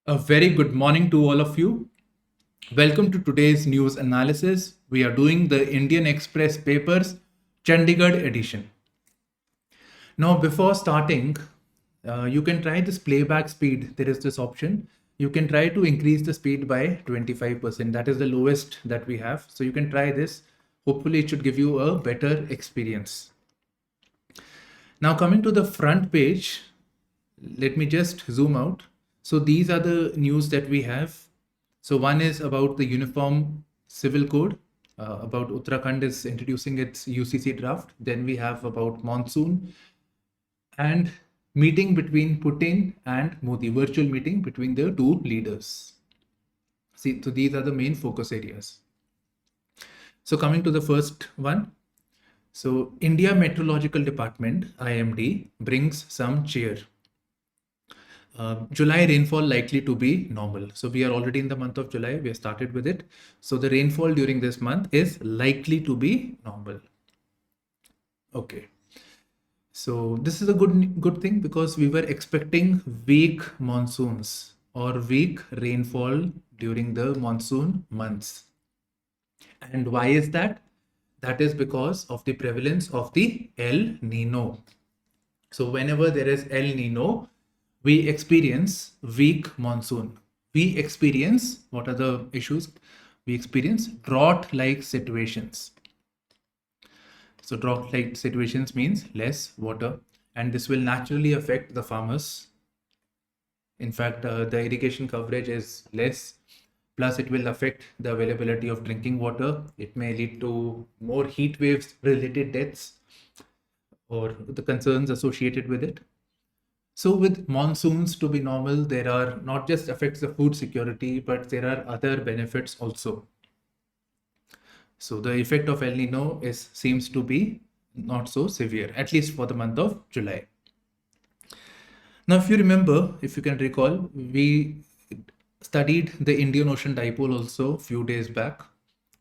A very good morning to all of you. Welcome to today's news analysis. We are doing the Indian Express papers, Chandigarh edition. Now, before starting, you can try this playback speed. There is this option. You can try to increase the speed by 25%. That is the lowest that we have. So you can try this. Hopefully, it should give you a better experience. Now, coming to the front page, let me just zoom out. So these are the news that we have. So one is about the Uniform Civil Code, about Uttarakhand is introducing its UCC draft. Then we have about monsoon and meeting between Putin and Modi, virtual meeting between the two leaders. See, so these are the main focus areas. So coming to the first one. So India Meteorological Department, IMD, brings some cheer. July rainfall likely to be normal. So we are already in the month of July. We have started with it. So the rainfall during this month is likely to be normal. Okay. So this is a good thing because we were expecting weak monsoons or weak rainfall during the monsoon months. And why is that? That is because of the prevalence of the El Nino. So whenever there is El Nino, we experience weak monsoon. We experience, what are the issues? We experience drought-like situations. So drought-like situations means less water, and this will naturally affect the farmers. In fact, the irrigation coverage is less, plus it will affect the availability of drinking water. It may lead to more heat waves related deaths or the concerns associated with it. So with monsoons to be normal, there are not just affects the food security, but there are other benefits also. So the effect of El Nino seems to be not so severe, at least for the month of July. Now, if you remember, if you can recall, we studied the Indian Ocean dipole also a few days back,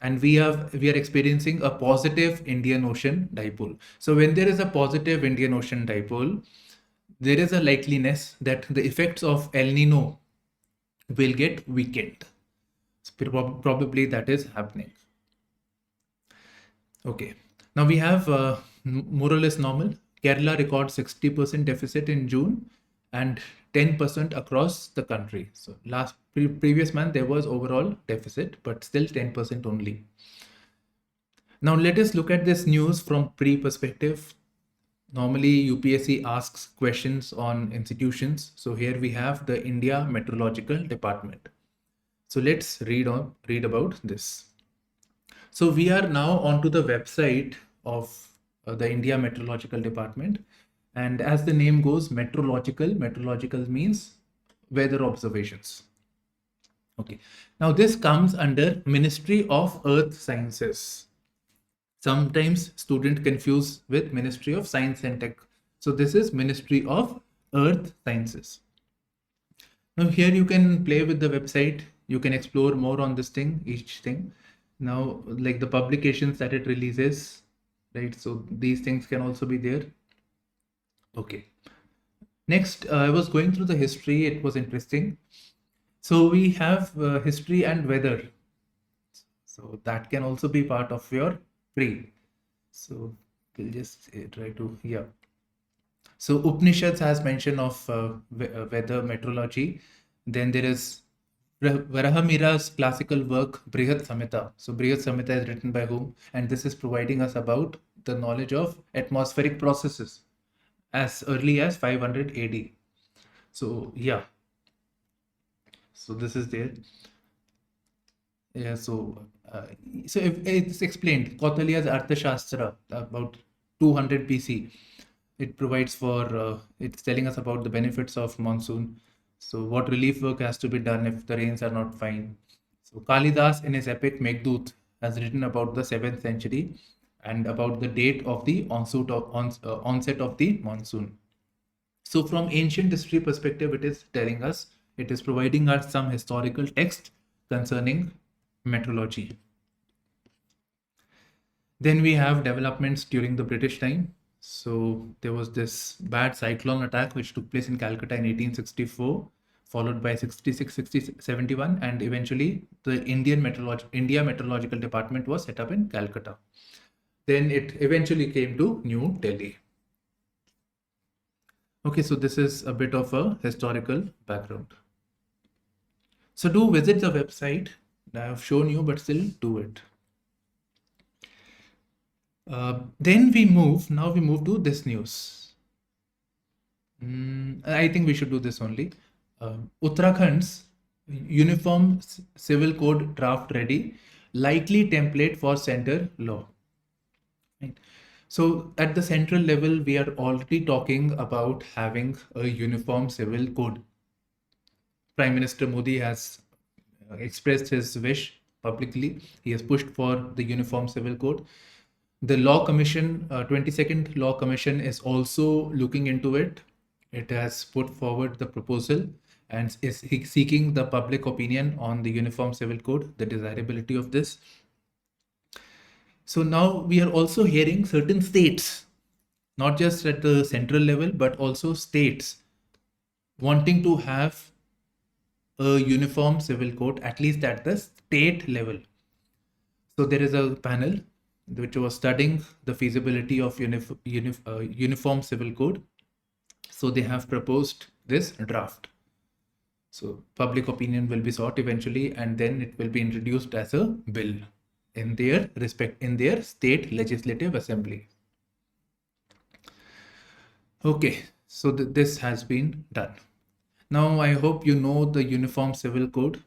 and we are experiencing a positive Indian Ocean dipole. So when there is a positive Indian Ocean dipole, there is a likeliness that the effects of El Nino will get weakened. Probably that is happening. Okay, now we have more or less normal. Kerala records 60% deficit in June and 10% across the country. So previous month there was overall deficit, but still 10% only. Now let us look at this news from pre-perspective. Normally, UPSC asks questions on institutions. So here we have the India Meteorological Department. So let's read about this. So we are now onto the website of the India Meteorological Department. And as the name goes, meteorological means weather observations. Okay. Now this comes under Ministry of Earth Sciences. Sometimes students confuse with Ministry of Science and Tech. So this is Ministry of Earth Sciences. Now here you can play with the website. You can explore more on this thing, each thing. Now, like the publications that it releases, right? So these things can also be there. Okay. Next, I was going through the history. It was interesting. So we have history and weather. So that can also be part of your pre. So we'll just try to, yeah. So Upanishads has mention of weather meteorology. Then there is Varahamira's classical work Brihat Samhita. So Brihat Samhita is written by whom? And this is providing us about the knowledge of atmospheric processes as early as 500 AD. So yeah. So this is there. Yeah, so if it's explained, Kautilya's Arthashastra about 200 BC. It provides for, it's telling us about the benefits of monsoon. So what relief work has to be done if the rains are not fine. So Kalidas in his epic Meghdut has written about the 7th century and about the date of the onset of the monsoon. So from ancient history perspective, it is telling us, it is providing us some historical text concerning meteorology. Then we have developments during the British time. So there was this bad cyclone attack which took place in Calcutta in 1864. followed by 66, 60, 71, and eventually the India Meteorological Department was set up in Calcutta. Then it eventually came to New Delhi. Okay, so this is a bit of a historical background. So do visit the website. I have shown you, but still do it. Then now we move to this news. I think we should do this only. Uttarakhand's Uniform Civil Code draft ready, likely template for center law. Right. So at the central level, we are already talking about having a uniform civil code. Prime Minister Modi has expressed his wish publicly. He has pushed for the uniform civil code. The Law Commission, 22nd Law Commission is also looking into it. It has put forward the proposal and is seeking the public opinion on the Uniform Civil Code, the desirability of this. So now we are also hearing certain states, not just at the central level, but also states wanting to have a uniform civil code, at least at the state level. So there is a panel which was studying the feasibility of uniform civil code. So they have proposed this draft. So public opinion will be sought eventually, and then it will be introduced as a bill in their state legislative assembly. Okay, so this has been done. Now I hope you know the Uniform Civil Code.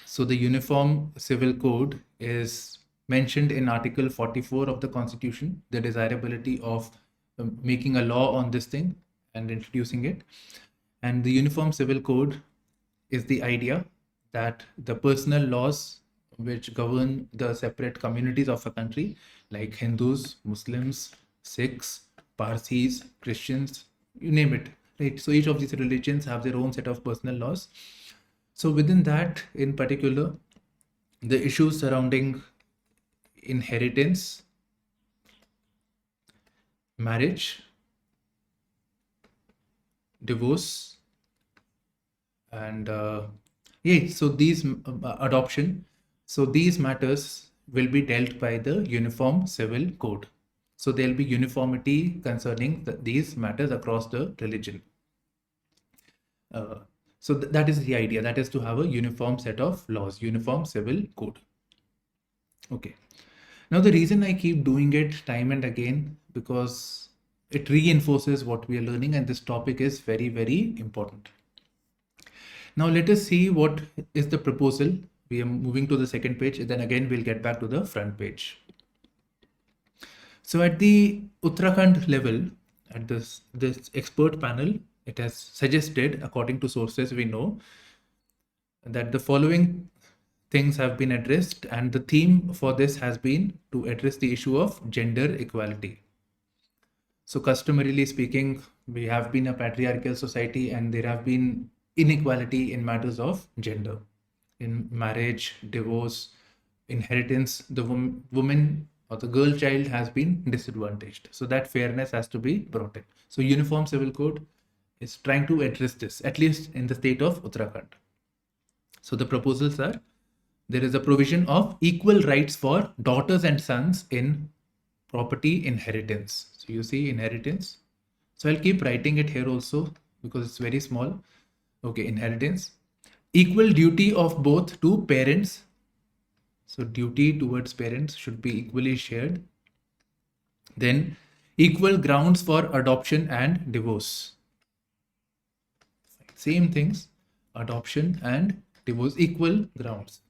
So the Uniform Civil Code is mentioned in Article 44 of the Constitution, the desirability of making a law on this thing and introducing it. And the Uniform Civil Code is the idea that the personal laws which govern the separate communities of a country, like Hindus, Muslims, Sikhs, Parsis, Christians, you name it, right? So each of these religions have their own set of personal laws. So within that, in particular, the issues surrounding inheritance, marriage, divorce, and so these adoption. So these matters will be dealt by the Uniform Civil Code. So there will be uniformity concerning these matters across the religion. So that is the idea. That is to have a uniform set of laws, Uniform Civil Code. Okay. Now the reason I keep doing it time and again, because it reinforces what we are learning, and this topic is very, very important. Now let us see what is the proposal. We are moving to the second page, and then again we'll get back to the front page. So at the Uttarakhand level, at this expert panel, it has suggested, according to sources we know, that the following things have been addressed, and the theme for this has been to address the issue of gender equality. So customarily speaking, we have been a patriarchal society, and there have been inequality in matters of gender. In marriage, divorce, inheritance, the woman or the girl child has been disadvantaged. So that fairness has to be brought in. So Uniform Civil Code is trying to address this, at least in the state of Uttarakhand. So the proposals are, there is a provision of equal rights for daughters and sons in property inheritance. So you see inheritance. So I'll keep writing it here also because it's very small. Okay, inheritance. Equal duty of both to parents. So duty towards parents should be equally shared. Then equal grounds for adoption and divorce. Same things, adoption and divorce, equal grounds.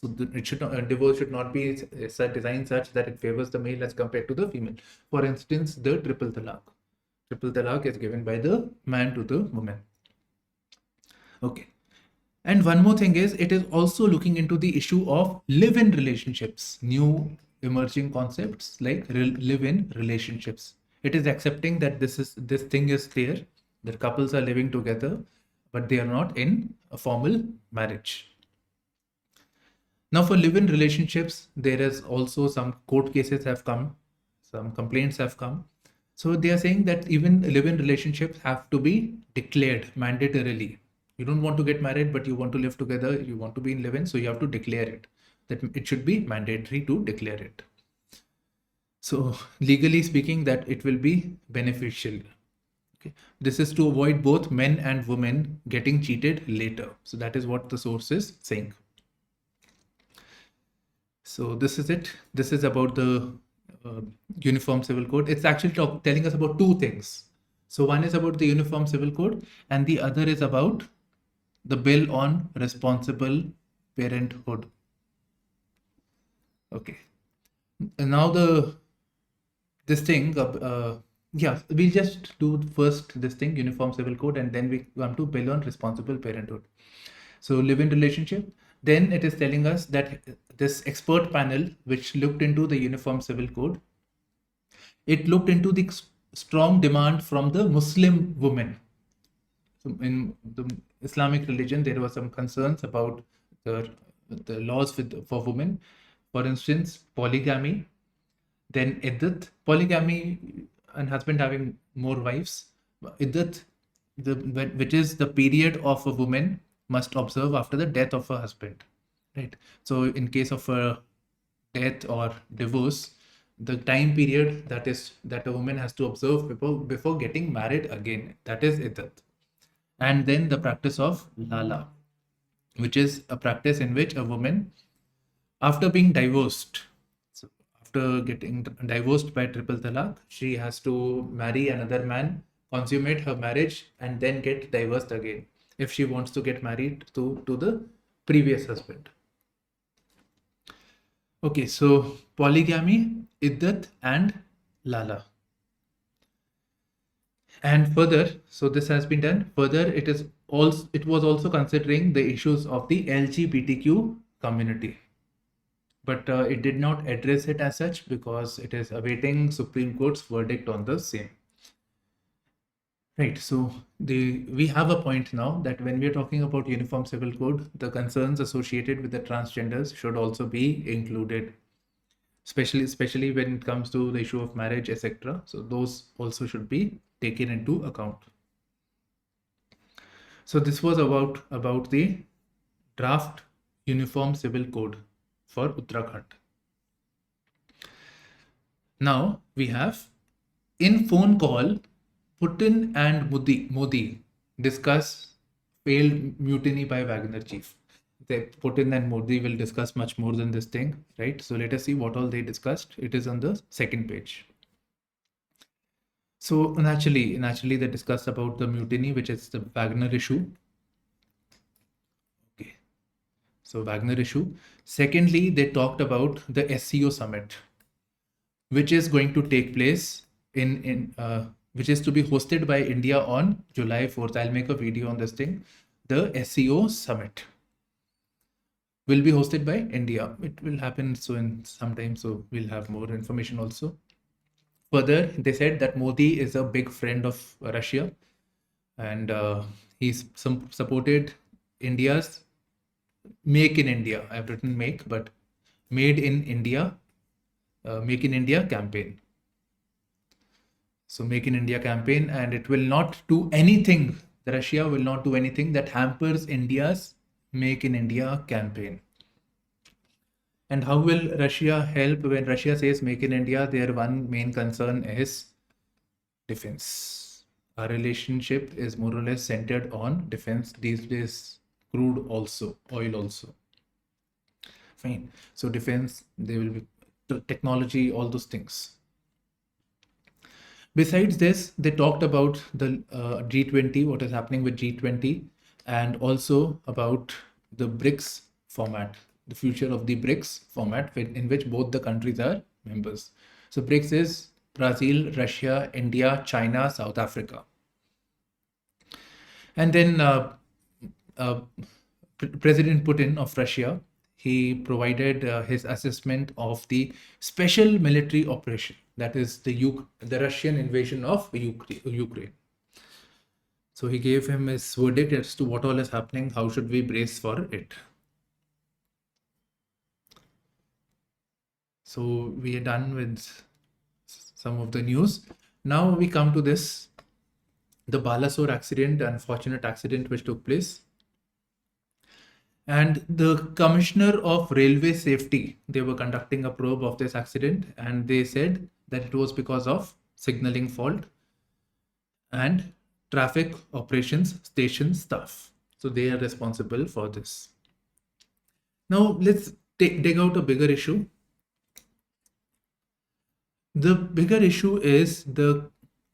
So divorce should not be designed such that it favors the male as compared to the female. For instance, the triple talaq. Triple talaq is given by the man to the woman. Okay. And one more thing is, it is also looking into the issue of live-in relationships, new emerging concepts like live-in relationships. It is accepting that this thing is clear, that couples are living together, but they are not in a formal marriage. Now for live-in relationships, there is also some court cases have come, some complaints have come. So they are saying that even live-in relationships have to be declared mandatorily. You don't want to get married, but you want to live together, you want to be in live-in, so you have to declare it. That it should be mandatory to declare it. So legally speaking, that it will be beneficial. Okay. This is to avoid both men and women getting cheated later. So that is what the source is saying. So this is it. This is about the uh, Uniform Civil Code. It's actually telling us about two things. So one is about the Uniform Civil Code, and the other is about the Bill on Responsible Parenthood. Okay. And now this thing. Yeah, we'll just do first this thing, Uniform Civil Code, and then we come to Bill on Responsible Parenthood. So live-in relationship. Then it is telling us that this expert panel, which looked into the Uniform Civil Code, it looked into the strong demand from the Muslim women. So in the Islamic religion, there were some concerns about the laws for women. For instance, polygamy, then iddat, polygamy and husband having more wives. Iddat, which is the period of a woman must observe after the death of her husband, right? So in case of a death or divorce, the time period that a woman has to observe before getting married again, that is iddat. And then the practice of lala, which is a practice in which a woman, after being divorced, so after getting divorced by triple talaq, she has to marry another man, consummate her marriage, and then get divorced again if she wants to get married to the previous husband. Okay, so polygamy, iddat, and lala. And further, so this has been done. Further, it was also considering the issues of the LGBTQ community, but it did not address it as such because it is awaiting Supreme Court's verdict on the same. Right. So we have a point now that when we are talking about Uniform Civil Code, the concerns associated with the transgenders should also be included, especially when it comes to the issue of marriage, etc. So those also should be taken into account. So this was about the draft Uniform Civil Code for Uttarakhand. Now we have in phone call, Putin and Modi discuss failed mutiny by Wagner chief. Putin and Modi will discuss much more than this thing, right? So let us see what all they discussed. It is on the second page. So naturally they discussed about the mutiny, which is the Wagner issue. Okay. So Wagner issue. Secondly, they talked about the SCO summit, which is going to take place which is to be hosted by India on July 4th. I'll make a video on this thing. The SCO summit will be hosted by India. It will happen soon sometime, so we'll have more information also. Further, they said that Modi is a big friend of Russia, and he's supported India's Make in India. I've written make, but Made in India, Make in India campaign. So Make in India campaign, and it will not do anything. Russia will not do anything that hampers India's Make in India campaign. And how will Russia help? When Russia says Make in India, their one main concern is defense. Our relationship is more or less centered on defense these days, crude also, oil also. Fine. So defense, there will be technology, all those things. Besides this, they talked about the G20, what is happening with G20, and also about the BRICS format, the future of the BRICS format in which both the countries are members. So BRICS is Brazil, Russia, India, China, South Africa. And then President Putin of Russia, he provided his assessment of the special military operation, that is the Russian invasion of Ukraine. So he gave him his verdict as to what all is happening, how should we brace for it. So we are done with some of the news. Now we come to this, the Balasore accident, unfortunate accident which took place. And the Commissioner of Railway Safety, they were conducting a probe of this accident, and they said that it was because of signaling fault and traffic operations station staff. So they are responsible for this. Now let's dig out a bigger issue. The bigger issue is the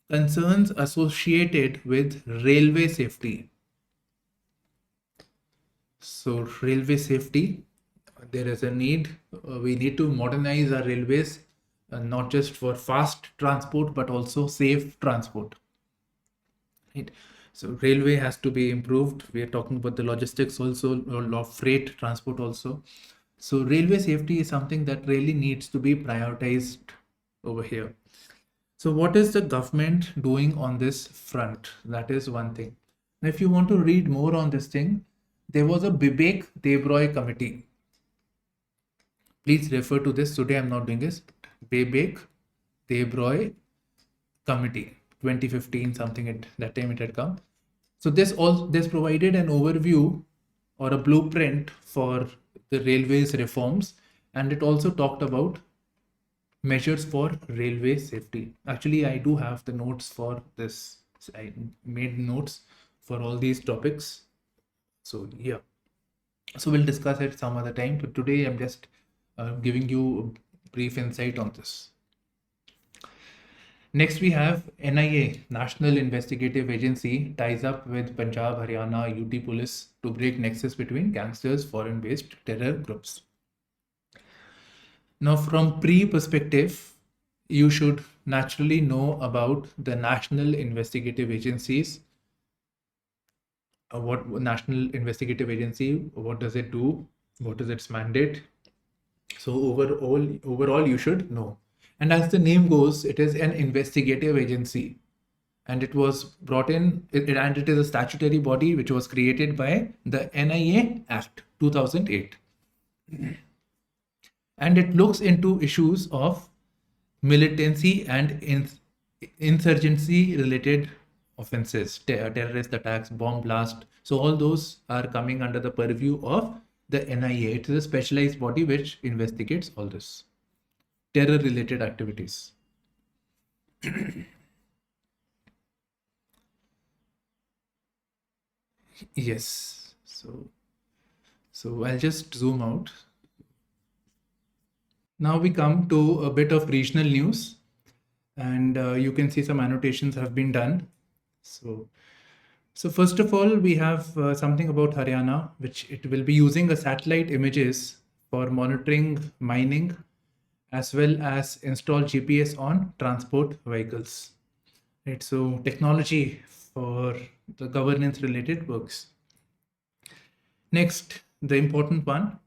concerns associated with railway safety. So railway safety, there is a need. We need to modernize our railways, not just for fast transport, but also safe transport. Right? So railway has to be improved. We are talking about the logistics also, or freight transport also. So railway safety is something that really needs to be prioritized over here. So what is the government doing on this front? That is one thing. Now, if you want to read more on this thing, there was a Bibek Debroy committee. Please refer to this. Today I'm not doing this. Bibek Debroy committee, 2015 something, at that time it had come. So this provided an overview or a blueprint for the railways reforms, and it also talked about measures for railway safety. Actually, I do have the notes for this. I made notes for all these topics. So yeah, so we'll discuss it some other time, but today I'm just giving you a brief insight on this. Next, we have NIA, National Investigative Agency, ties up with Punjab, Haryana, UT Police to break nexus between gangsters, foreign-based terror groups. Now, from pre-perspective, you should naturally know about the National Investigative Agencies. What National Investigative Agency, what does it do? What is its mandate? So overall, you should know. And as the name goes, it is an investigative agency, and it was brought in, and it is a statutory body which was created by the NIA Act 2008. And it looks into issues of militancy and insurgency related offenses, terrorist attacks, bomb blast. So all those are coming under the purview of the NIA. It is a specialized body which investigates all this terror related activities. Yes. So I'll just zoom out. Now we come to a bit of regional news, and you can see some annotations have been done. So first of all, we have something about Haryana, which it will be using a satellite images for monitoring mining, as well as install GPS on transport vehicles. Right, so technology for the governance related works. Next, the important one,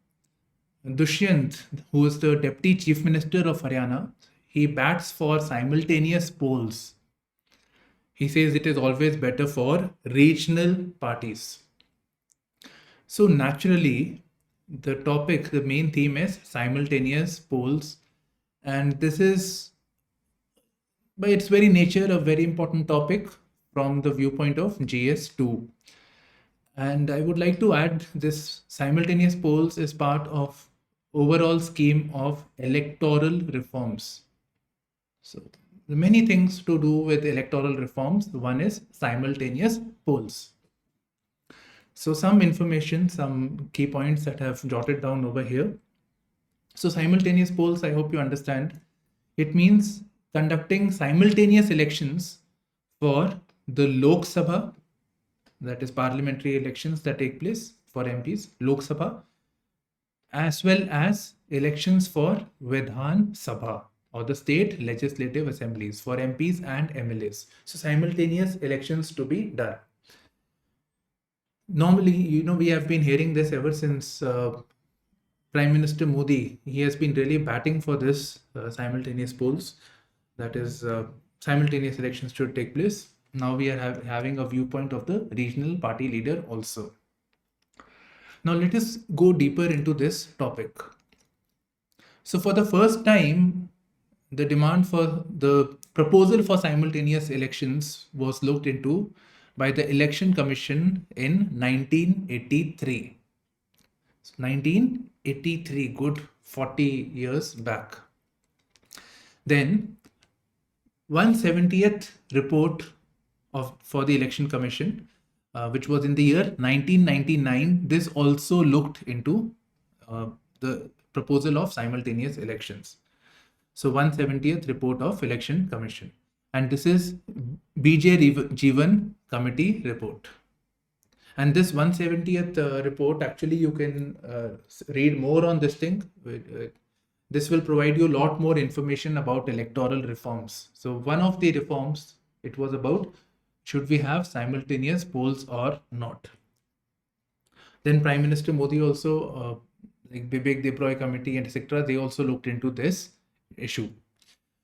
Dushyant, who is the Deputy Chief Minister of Haryana, he bats for simultaneous polls. He says it is always better for regional parties. So naturally, the main theme is simultaneous polls. And this is, by its very nature, a very important topic from the viewpoint of GS2. And I would like to add, this simultaneous polls is part of overall scheme of electoral reforms. So many things to do with electoral reforms. One is simultaneous polls. So some information, some key points that I have jotted down over here. So simultaneous polls, I hope you understand. It means conducting simultaneous elections for the Lok Sabha, that is parliamentary elections that take place for MPs, Lok Sabha, as well as elections for Vidhan Sabha, or the state legislative assemblies for MPs and MLAs. So simultaneous elections to be done. Normally, we have been hearing this ever since Prime Minister Modi. He has been really batting for this simultaneous polls, that is simultaneous elections should take place. Now we are having a viewpoint of the regional party leader also. Now let us go deeper into this topic. So for the first time, the demand for the proposal for simultaneous elections was looked into by the Election Commission in 1983. 1983, good 40 years back. Then 170th report for the Election Commission, which was in the year 1999, this also looked into the proposal of simultaneous elections. So 170th report of Election Commission, and this is BJ Jeevan Committee report. And this 170th report, actually you can read more on this thing. This will provide you a lot more information about electoral reforms. So one of the reforms, it was about, should we have simultaneous polls or not? Then Prime Minister Modi also, like Vivek Debroy Committee and etc., they also looked into this issue.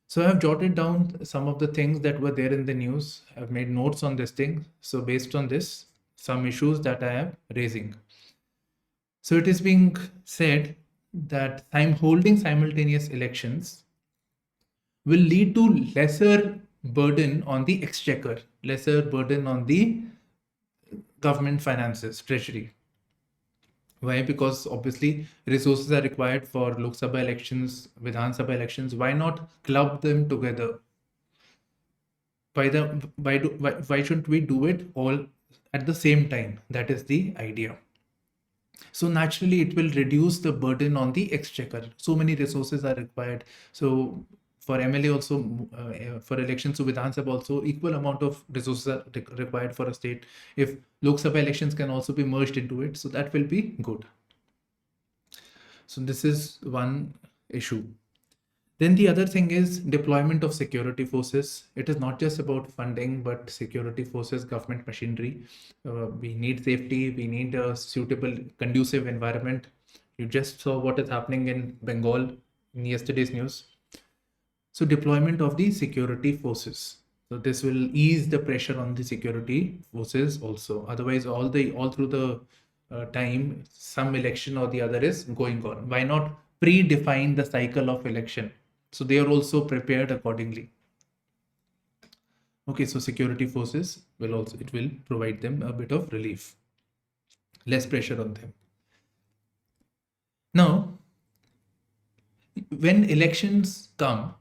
So I've jotted down some of the things that were there in the news. I've made notes on this thing. So based on this, some issues that I am raising. So it is being said that holding simultaneous elections will lead to lesser burden on the exchequer, lesser burden on the government finances, treasury. Why? Because obviously resources are required for Lok Sabha elections, Vidhan Sabha elections. Why not club them together? Why shouldn't we do it all at the same time? That is the idea. So naturally, it will reduce the burden on the exchequer. So many resources are required. So for MLA also, for elections to Vidhan Sabha also, equal amount of resources are required for a state. If Lok Sabha elections can also be merged into it, so that will be good. So this is one issue. Then the other thing is deployment of security forces. It is not just about funding, but security forces, government machinery. We need safety. We need a suitable, conducive environment. You just saw what is happening in Bengal in yesterday's news. So deployment of the security forces. So this will ease the pressure on the security forces also. Otherwise, all through the time, some election or the other is going on. Why not predefine the cycle of election? So they are also prepared accordingly. Okay, so security forces will provide them a bit of relief, less pressure on them. Now, when elections come,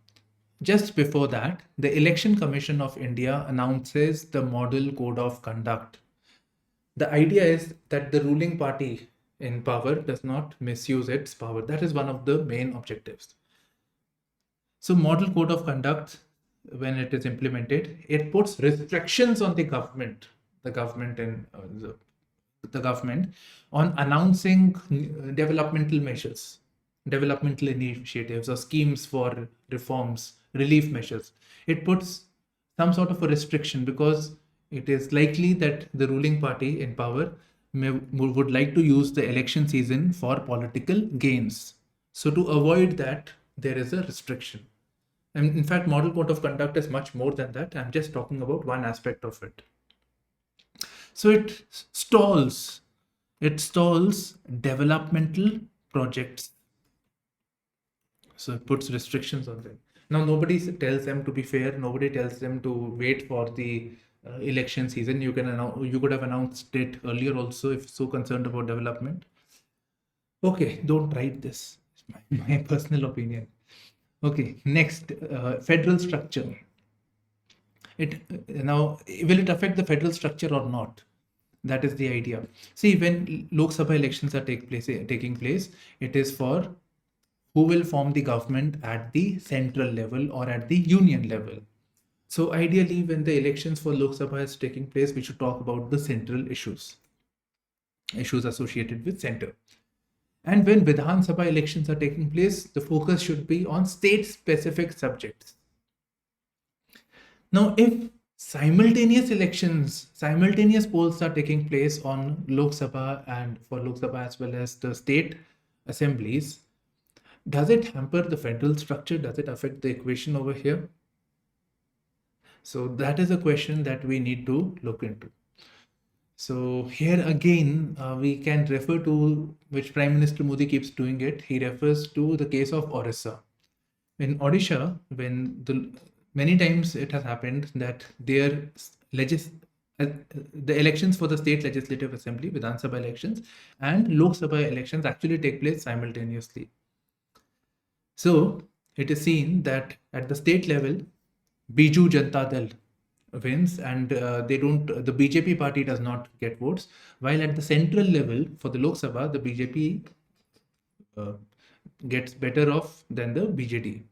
just before that, the Election Commission of India announces the Model Code of Conduct. The idea is that the ruling party in power does not misuse its power. That is one of the main objectives. So Model Code of Conduct, when it is implemented, it puts restrictions on the government on announcing developmental measures, developmental initiatives or schemes for reforms, relief measures. It puts some sort of a restriction because it is likely that the ruling party in power would like to use the election season for political gains. So to avoid that, there is a restriction. And in fact, Model Code of Conduct is much more than that. I'm just talking about one aspect of it. So it stalls developmental projects. So it puts restrictions on them. Now, nobody tells them to be fair. Nobody tells them to wait for the election season. You could have announced it earlier also if so concerned about development. Okay, don't write this. It's my personal opinion. Okay, next, federal structure. Now, will it affect the federal structure or not? That is the idea. See, when Lok Sabha elections are taking place, it is for who will form the government at the central level or at the union level. So ideally, when the elections for Lok Sabha is taking place, we should talk about the central issues associated with center. And when Vidhan Sabha elections are taking place, the focus should be on state-specific subjects. Now, if simultaneous polls are taking place on Lok Sabha and for Lok Sabha as well as the state assemblies, does it hamper the federal structure? Does it affect the equation over here? So that is a question that we need to look into. So here again, we can refer to, which Prime Minister Modi keeps doing it, he refers to the case of Orissa. In Odisha, when many times it has happened that the elections for the state legislative assembly, Vidhan Sabha elections, and Lok Sabha elections actually take place simultaneously. So it is seen that at the state level, Biju Janata Dal wins, and the BJP party does not get votes, while at the central level for the Lok Sabha, the BJP uh, gets better off than the BJD.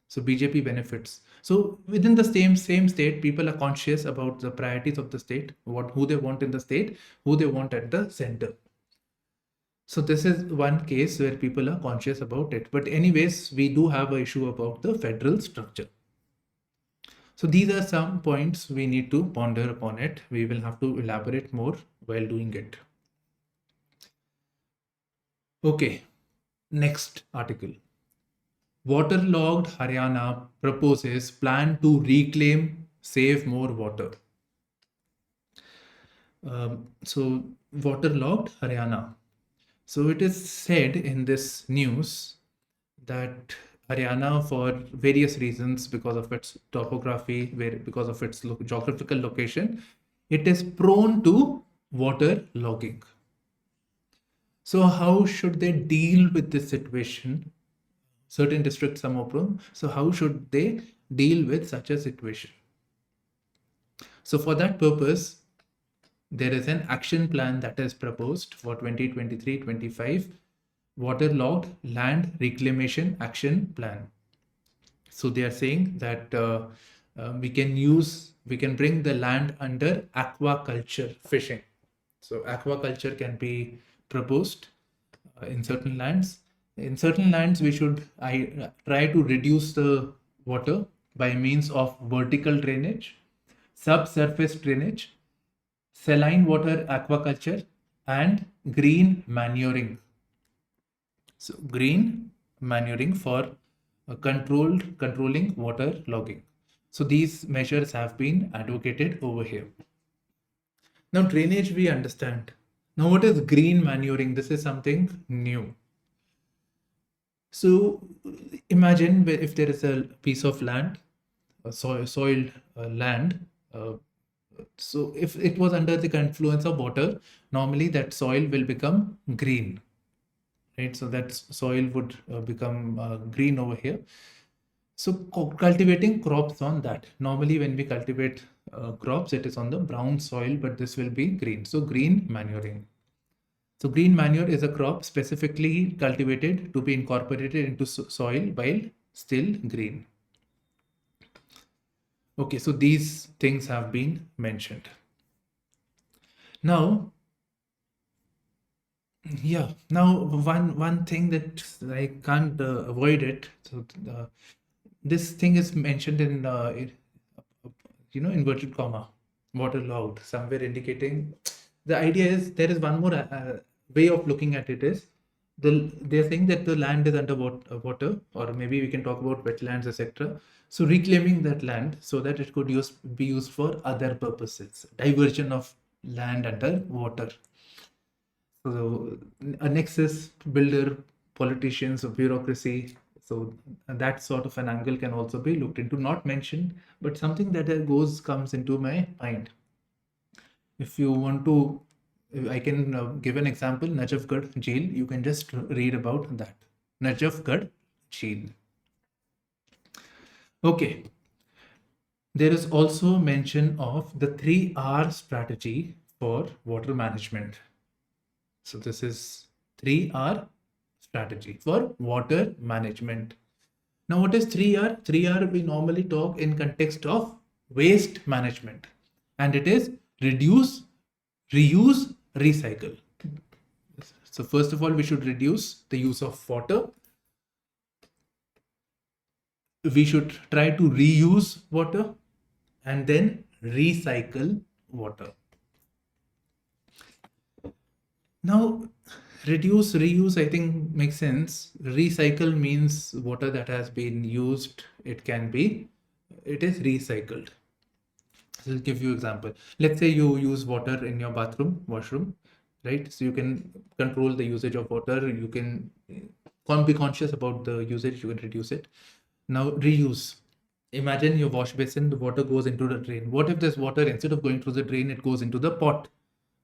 So BJP benefits. So within the same state, people are conscious about the priorities of the state, who they want in the state, who they want at the center. So this is one case where people are conscious about it. But anyways, we do have an issue about the federal structure. So these are some points we need to ponder upon it. We will have to elaborate more while doing it. Okay, next article. Waterlogged Haryana proposes plan to reclaim, save more water. So waterlogged Haryana. So it is said in this news that Haryana, for various reasons, because of its topography, because of its geographical location, it is prone to water logging. So how should they deal with this situation? Certain districts are more prone. So how should they deal with such a situation? So for that purpose, there is an action plan that is proposed for 2023-25, waterlogged land reclamation action plan. So they are saying that we can bring the land under aquaculture fishing. So aquaculture can be proposed in certain lands. In certain lands, we should try to reduce the water by means of vertical drainage, subsurface drainage, saline water aquaculture, and green manuring. So green manuring for controlling water logging. So these measures have been advocated over here. Now drainage we understand. Now what is green manuring? This is something new. So imagine if there is a piece of land, a soiled land. So if it was under the confluence of water, normally that soil will become green, right? So that soil would become green over here. So cultivating crops on that. Normally when we cultivate crops, it is on the brown soil, but this will be green. So green manuring. So green manure is a crop specifically cultivated to be incorporated into soil while still green. Okay, so these things have been mentioned. Now, yeah, now one thing that I can't avoid it. So this thing is mentioned in inverted comma, waterlogged, somewhere indicating the idea is there is one more way of looking at it is they're saying that the land is under water, or maybe we can talk about wetlands, etc. So reclaiming that land so that it could be used for other purposes, diversion of land under water. So a nexus builder, politicians, or bureaucracy. So that sort of an angle can also be looked into, not mentioned, but something that comes into my mind. If you want to, I can give an example, Najafgarh jail. You can just read about that. Najafgarh jail. Okay. There is also mention of the 3R strategy for water management. So this is 3R strategy for water management. Now what is 3R? 3R we normally talk in context of waste management, and it is reduce, reuse, recycle. So first of all, we should reduce the use of water. We should try to reuse water and then recycle water. Now, reduce, reuse, I think makes sense. Recycle means water that has been used, it is recycled. So I'll give you example. Let's say you use water in your washroom, right? So you can control the usage of water. You can be conscious about the usage. You can reduce it. Now reuse. Imagine your wash basin, the water goes into the drain. What if this water, instead of going through the drain, it goes into the pot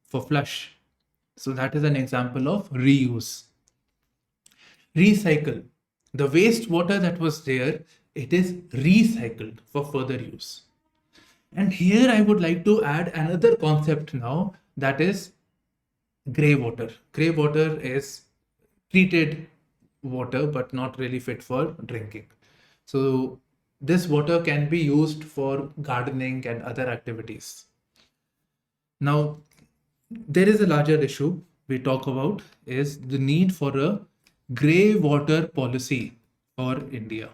for flush? So that is an example of reuse. Recycle. The wastewater that was there, it is recycled for further use. And here I would like to add another concept now, that is grey water. Grey water is treated water but not really fit for drinking. So this water can be used for gardening and other activities. Now, there is a larger issue we talk about is the need for a grey water policy for India.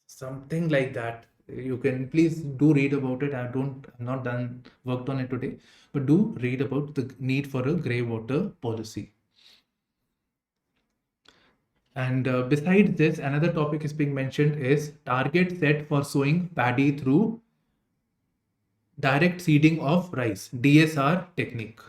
Something like that. You can please do read about it. I'm not done worked on it today, but do read about the need for a grey water policy. And besides this, another topic is being mentioned is target set for sowing paddy through direct seeding of rice, DSR technique.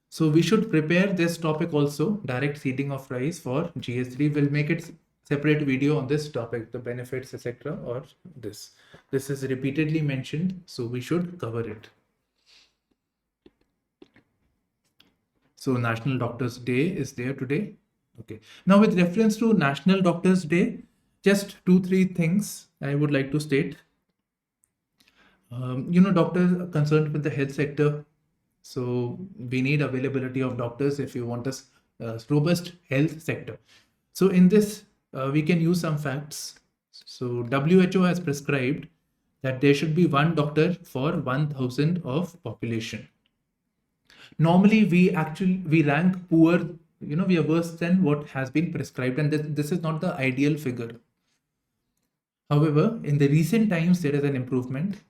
So we should prepare this topic also, direct seeding of rice for GS3. We'll make it separate video on this topic, the benefits, etc. or this. This is repeatedly mentioned, so we should cover it. So National Doctors Day is there today. Okay. Now with reference to National Doctors Day, just 2-3 things I would like to state. Doctors are concerned with the health sector. So we need availability of doctors if you want a robust health sector. So in this, we can use some facts. So WHO has prescribed that there should be one doctor for 1,000 of population. Normally, we rank poor. We are worse than what has been prescribed, and this is not the ideal figure. However, in the recent times, there is an improvement,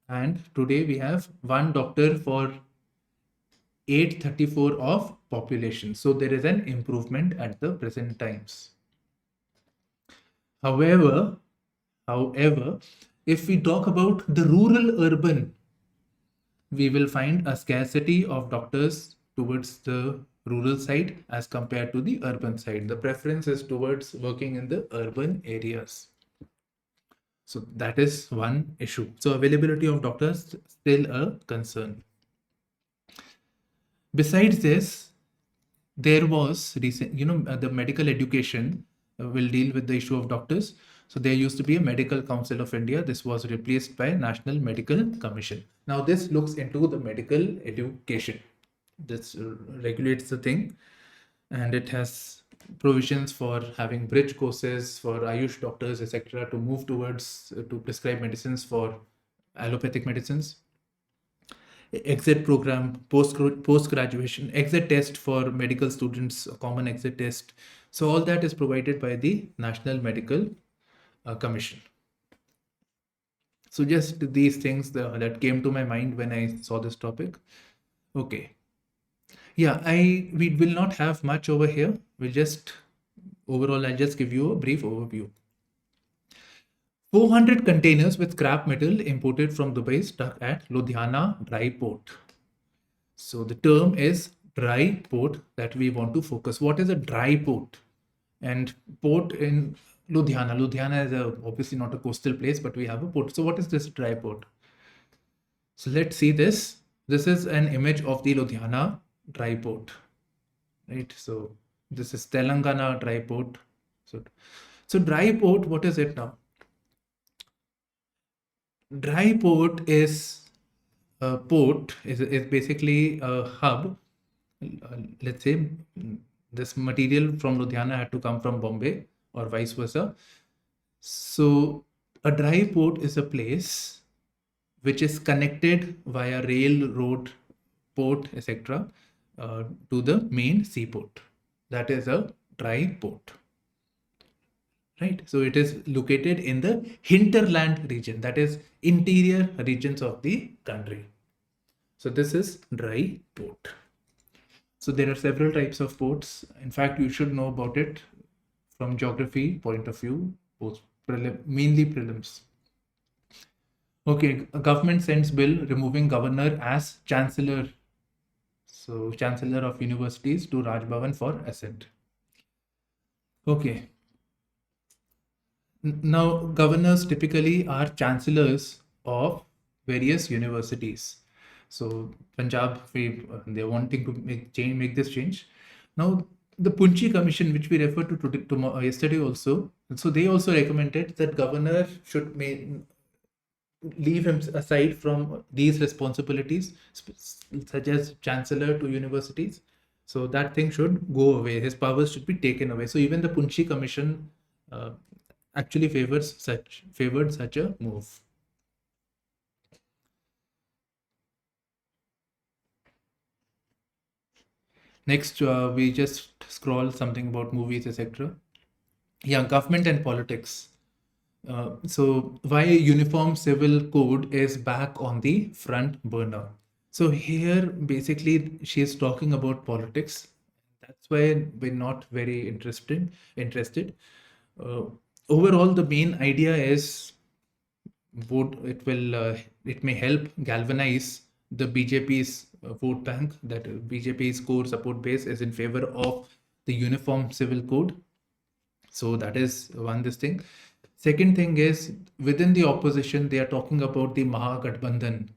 and today we have one doctor for 834 of population. So there is an improvement at the present times. However, if we talk about the rural urban, we will find a scarcity of doctors towards the rural side as compared to the urban side. The preference is towards working in the urban areas. So that is one issue. So availability of doctors still a concern. Besides this, there was recent, the medical education will deal with the issue of doctors. So there used to be a Medical Council of India. This was replaced by National Medical Commission. Now this looks into the medical education. This regulates the thing, and it has provisions for having bridge courses for Ayush doctors, etc., to move towards to prescribe medicines for allopathic medicines. Exit program, post graduation, exit test for medical students, a common exit test. So all that is provided by the National Medical Commission. So just these things that came to my mind when I saw this topic. Okay. Yeah, we will not have much over here. I'll just give you a brief overview. 400 containers with scrap metal imported from Dubai stuck at Ludhiana dry port. So the term is dry port that we want to focus. What is a dry port? And port in Ludhiana. Ludhiana is obviously not a coastal place, but we have a port. So what is this dry port? So let's see this. This is an image of the Ludhiana dry port, right? So this is Telangana dry port. So dry port, what is it now? Dry port is a port, is basically a hub. Let's say this material from Ludhiana had to come from Bombay or vice versa. So a dry port is a place which is connected via railroad, port, etc. To the main seaport. That is a dry port. Right. So it is located in the hinterland region, that is interior regions of the country. So this is dry port. So there are several types of ports. In fact, you should know about it from geography point of view, mainly prelims. Okay, a government sends bill removing governor as chancellor. So chancellor of universities to Raj Bhavan for assent. Okay. Now, governors typically are chancellors of various universities. So Punjab, they're wanting to make this change. Now, the Punchi Commission, which we referred to yesterday also, so they also recommended that governor should leave him aside from these responsibilities, such as chancellor to universities. So that thing should go away. His powers should be taken away. So even the Punchi Commission uh, actually favored such a move. Next, we just scroll something about movies, etc. Yeah, government and politics. So why Uniform Civil Code is back on the front burner. So here, basically, she is talking about politics. That's why we're not very interested. Uh, Overall, the main idea is vote. It may help galvanize the BJP's vote bank. That BJP's core support base is in favor of the Uniform Civil Code. So that is this thing. Second thing is, within the opposition, they are talking about the Mahagathbandhan,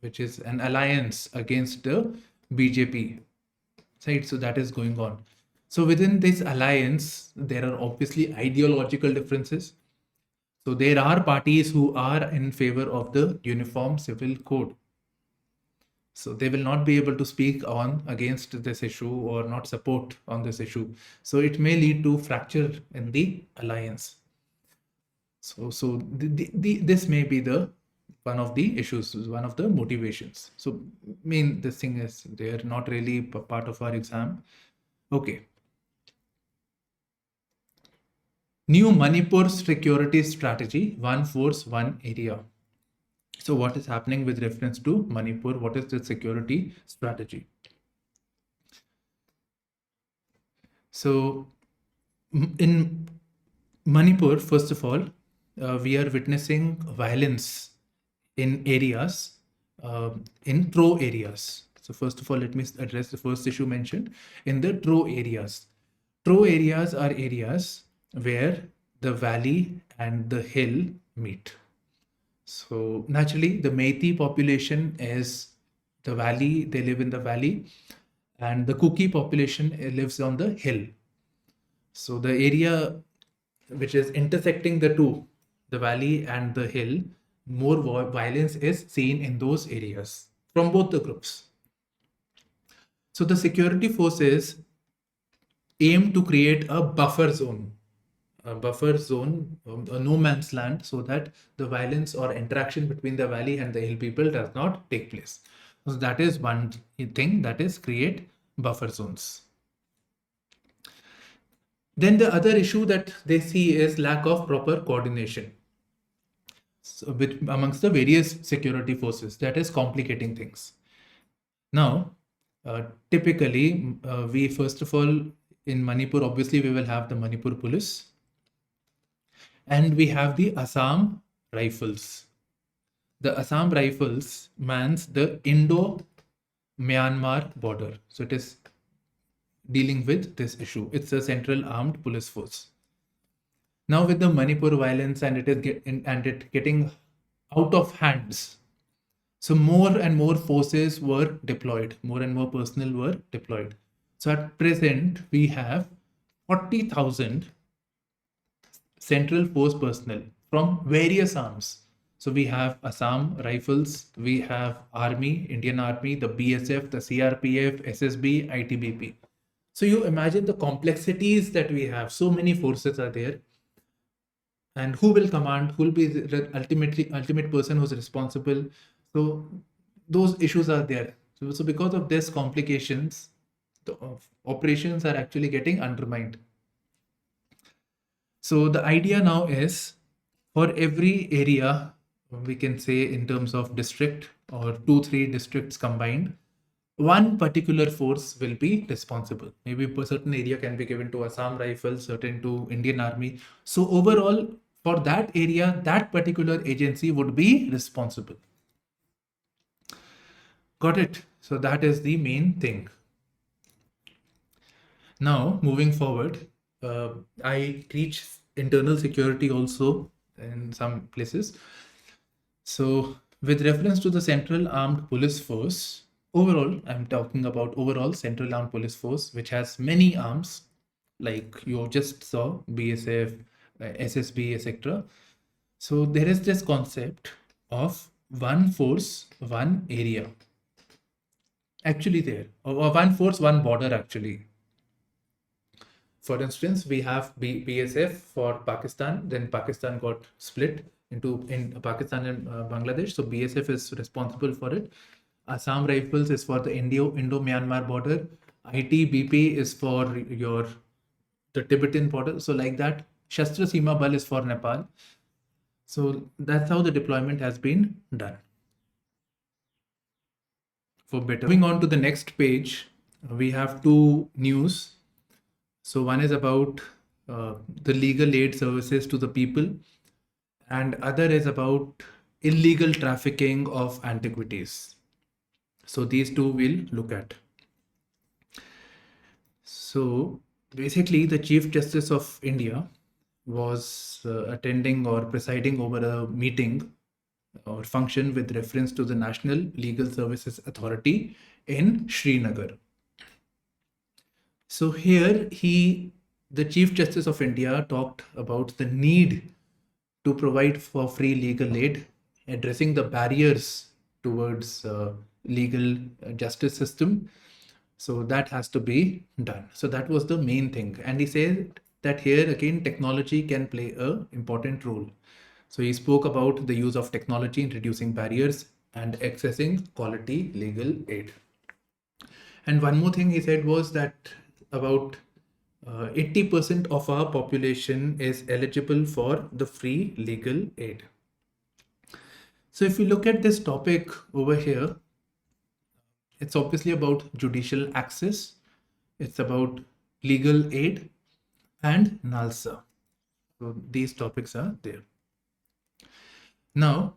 which is an alliance against the BJP. Right? So that is going on. So within this alliance, there are obviously ideological differences. So there are parties who are in favor of the Uniform Civil Code. So they will not be able to speak on against this issue or not support on this issue. So it may lead to fracture in the alliance. So this may be the one of the issues, one of the motivations. So this thing is they're not really part of our exam. Okay. New Manipur security strategy, one force, one area. So what is happening with reference to Manipur? What is the security strategy? So in Manipur, first of all, we are witnessing violence in areas, in TRO areas. So first of all, let me address the first issue mentioned in the TRO areas. TRO areas are areas where the valley and the hill meet. So naturally, the Meitei population is the valley, they live in the valley, and the Kuki population lives on the hill. So the area which is intersecting the two, the valley and the hill, more violence is seen in those areas from both the groups. So the security forces aim to create a buffer zone, a no man's land, so that the violence or interaction between the valley and the hill people does not take place. So that is one thing, that is create buffer zones. Then the other issue that they see is lack of proper coordination amongst the various security forces. That is complicating things. Now, typically, we first of all, in Manipur, obviously, we will have the Manipur police and we have the Assam Rifles. The Assam Rifles mans the Indo-Myanmar border. So it is dealing with this issue. It's a central armed police force. Now with the Manipur violence and it getting out of hands, so more and more forces were deployed, more and more personnel were deployed. So at present, we have 40,000 central force personnel from various arms. So we have Assam Rifles, we have Army, Indian Army, the BSF, the CRPF, SSB, ITBP. So you imagine the complexities that we have. So many forces are there. And who will command? Who will be the ultimate person who's responsible? So those issues are there. So because of this complications, the operations are actually getting undermined. So the idea now is for every area, we can say in terms of district or 2-3 districts combined, one particular force will be responsible. Maybe a certain area can be given to Assam Rifles, certain to Indian Army. So overall, for that area, that particular agency would be responsible. Got it? So that is the main thing. Now, moving forward, I teach internal security also in some places. So, with reference to the Central Armed Police Force, overall, I'm talking about overall Central Armed Police Force, which has many arms, like you just saw BSF, SSB, etc. So, there is this concept of one force, one area. Actually, there, or one force, one border, actually. For instance, we have BSF for Pakistan. Then Pakistan got split into in Pakistan and Bangladesh. So BSF is responsible for it. Assam Rifles is for the Indo-Myanmar border. ITBP is for the Tibetan border. So like that, Shastra Seema Bal is for Nepal. So that's how the deployment has been done. For better. Moving on to the next page, we have two news. So one is about the legal aid services to the people, and other is about illegal trafficking of antiquities. So these two we'll look at. So basically, the Chief Justice of India was attending or presiding over a meeting or function with reference to the National Legal Services Authority in Srinagar. So here the Chief Justice of India talked about the need to provide for free legal aid, addressing the barriers towards legal justice system. So that has to be done. So that was the main thing. And he said that here again, technology can play an important role. So he spoke about the use of technology in reducing barriers and accessing quality legal aid. And one more thing he said was that about 80% of our population is eligible for the free legal aid. So if you look at this topic over here, it's obviously about judicial access, it's about legal aid and NALSA. So these topics are there. Now,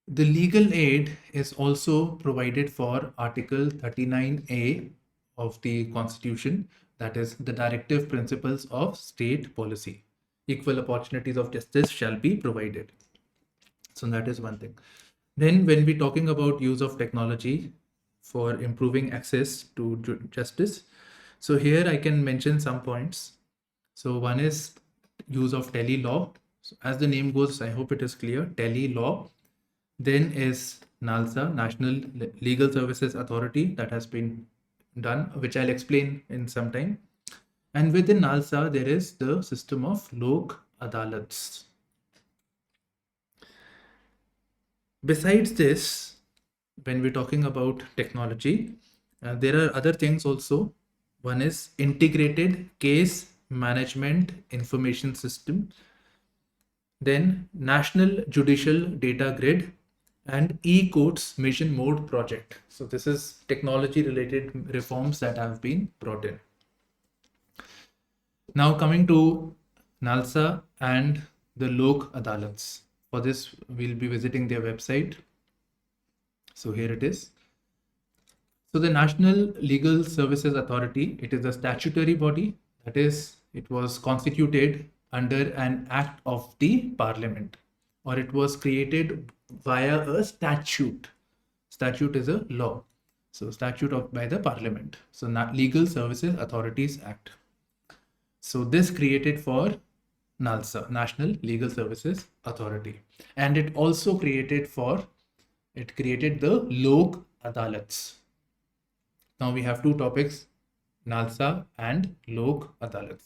the legal aid is also provided for Article 39A of the Constitution, that is the directive principles of state policy. Equal opportunities of justice shall be provided. So that is one thing. Then when we're talking about use of technology for improving access to justice, so here I can mention some points. So one is use of tele-law. So as the name goes, I hope it is clear, tele-law. Then is NALSA, National Legal Services Authority, that has been done, which I'll explain in some time. And within NALSA, there is the system of Lok Adalats. Besides this, when we're talking about technology, there are other things also. One is integrated case management information system. Then National Judicial Data Grid and e-courts mission mode project. So this is technology related reforms that have been brought in. Now coming to NALSA and the Lok Adalats. For this, we'll be visiting their website. So here it is. So the National Legal Services Authority, it is a statutory body, that is, it was constituted under an act of the Parliament, or it was created via a statute. Statute is a law. So statute by the Parliament. So Legal Services Authorities Act. So this created for NALSA, National Legal Services Authority. And it also created the Lok Adalats. Now we have two topics, NALSA and Lok Adalats.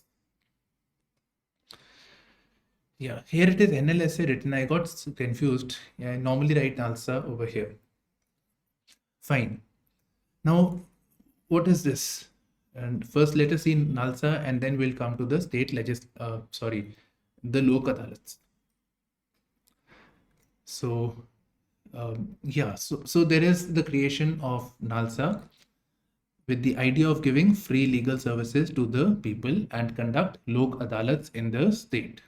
Yeah, here it is NLSA written. I got confused. Yeah, I normally write NALSA over here. Fine. Now, what is this? And first, let us see NALSA, and then we'll come to the the Lok Adalats. So, so there is the creation of NALSA with the idea of giving free legal services to the people and conduct Lok Adalats in the state.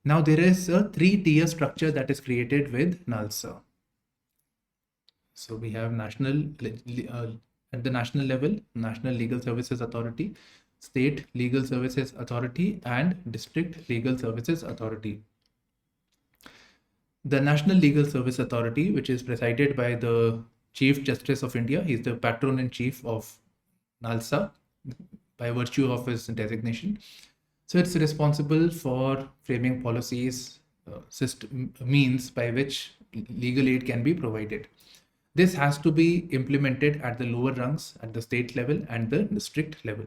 Now there is a 3-tier structure that is created with NALSA. So we have at the national level, National Legal Services Authority. State Legal Services Authority and District Legal Services Authority. The National Legal Service Authority, which is presided by the Chief Justice of India, he is the patron in chief of NALSA by virtue of his designation. So it's responsible for framing policies, means by which legal aid can be provided. This has to be implemented at the lower rungs, at the state level and the district level.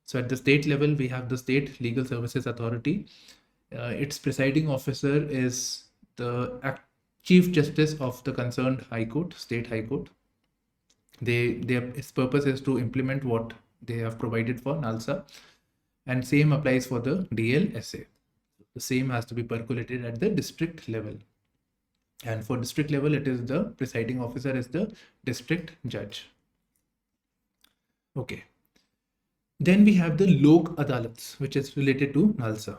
So at the state level, we have the State Legal Services Authority. Its presiding officer is the Chief Justice of the concerned High Court, State High Court. Its purpose is to implement what they have provided for NALSA, and same applies for the DLSA. The same has to be percolated at the district level. And for district level, it is the presiding officer is the district judge. Okay. Then we have the Lok Adalats, which is related to NALSA.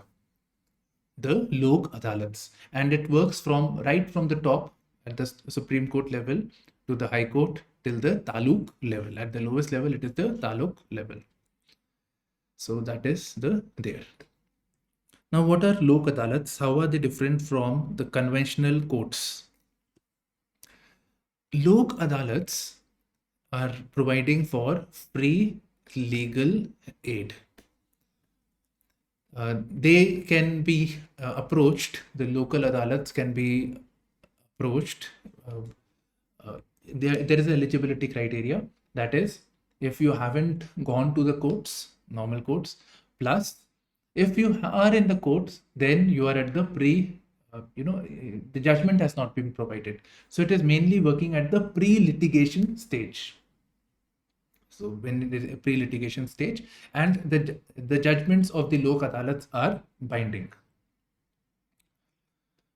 The Lok Adalats, and it works right from the top at the Supreme Court level to the High Court till the Taluk level. At the lowest level, it is the Taluk level. So that is there. Now, what are Lok Adalats? How are they different from the conventional courts? Lok Adalats are providing for free legal aid. They can be approached, the local adalats can be approached. There is an eligibility criteria. That is, if you haven't gone to the courts, normal courts, plus if you are in the courts, then you are at the the judgment has not been provided. So it is mainly working at the pre-litigation stage. So when it is a pre-litigation stage, and the judgments of the Lok Adalats are binding.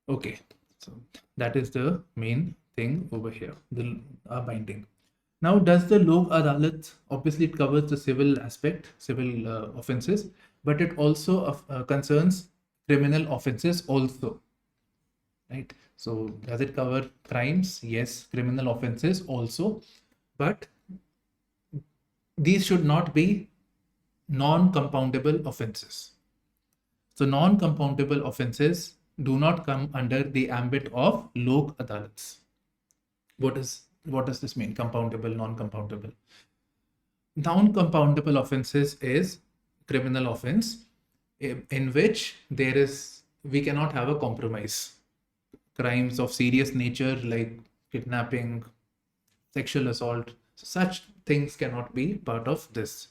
Okay, so that is the main thing over here, the binding. Now, does the Lok Adalat, obviously it covers the civil aspect, civil offenses, but it also concerns criminal offenses also, right? So does it cover crimes? Yes, criminal offenses also, but these should not be non-compoundable offenses. So non-compoundable offenses do not come under the ambit of Lok Adalats. What does this mean? Compoundable, non-compoundable. Non-compoundable offenses is criminal offense in which we cannot have a compromise. Crimes of serious nature like kidnapping, sexual assault, such things cannot be part of this,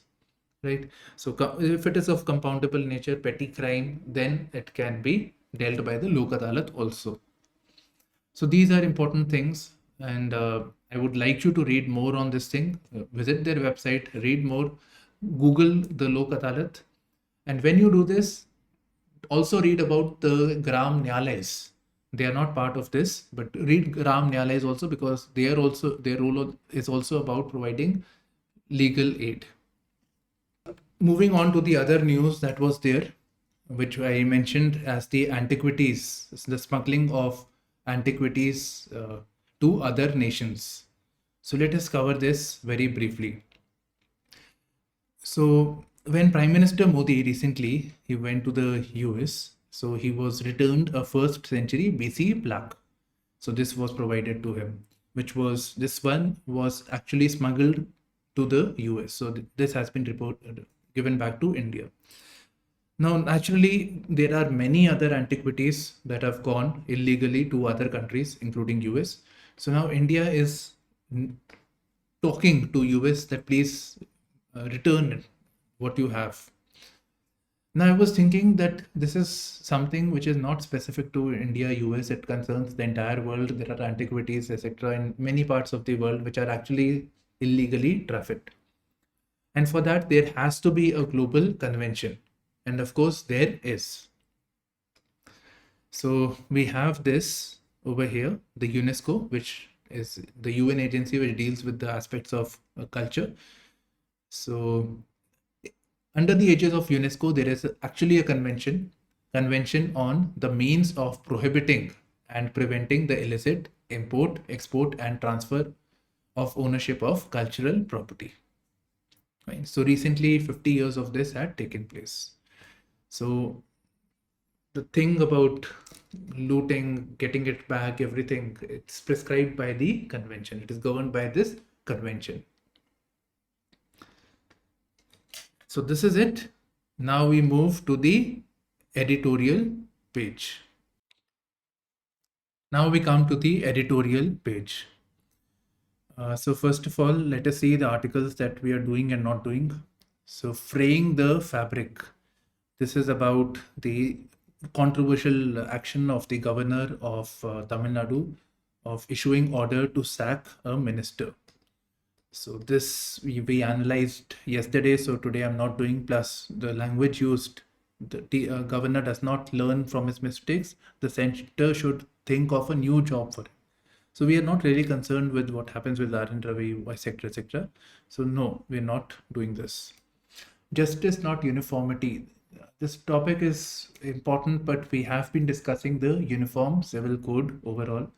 right? So if it is of compoundable nature, petty crime, then it can be dealt by the Lok Adalat also. So these are important things, and I would like you to read more on this thing. Visit their website, read more, Google the Lok Adalat, and when you do this, also read about the Gram Nyalayas. They are not part of this, but read Gram Nyalayas also, because their role is also about providing legal aid. Moving on to the other news that was there, which I mentioned as the antiquities, the smuggling of antiquities to other nations. So let us cover this very briefly. So when Prime Minister Modi recently, he went to the US, so he was returned a 1st century BC plaque. So this was provided to him, this one was actually smuggled to the US. So this has been given back to India. Now, naturally, there are many other antiquities that have gone illegally to other countries, including US. So now India is talking to US that please return what you have. Now, I was thinking that this is something which is not specific to India, US. It concerns the entire world. There are antiquities, etc., in many parts of the world which are actually illegally trafficked. And for that, there has to be a global convention. And of course, there is. So we have this over here, the UNESCO, which is the UN agency which deals with the aspects of culture. So under the aegis of UNESCO, there is actually a convention on the means of prohibiting and preventing the illicit import, export, and transfer of ownership of cultural property. Fine. So recently 50 years of this had taken place. So the thing about looting, getting it back, everything, it's prescribed by the convention. It is governed by this convention. So this is it. Now we move to the editorial page. Now we come to the editorial page. So first of all, let us see the articles that we are doing and not doing. So fraying the fabric. This is about the controversial action of the governor of Tamil Nadu of issuing order to sack a minister. So this we analyzed yesterday. So today I'm not doing. Plus the language used. The governor does not learn from his mistakes. The center should think of a new job for him. So we are not really concerned with what happens with R.N. Ravi, etc., etc. So no, we're not doing this. Justice, not uniformity. This topic is important, but we have been discussing the Uniform Civil Code overall.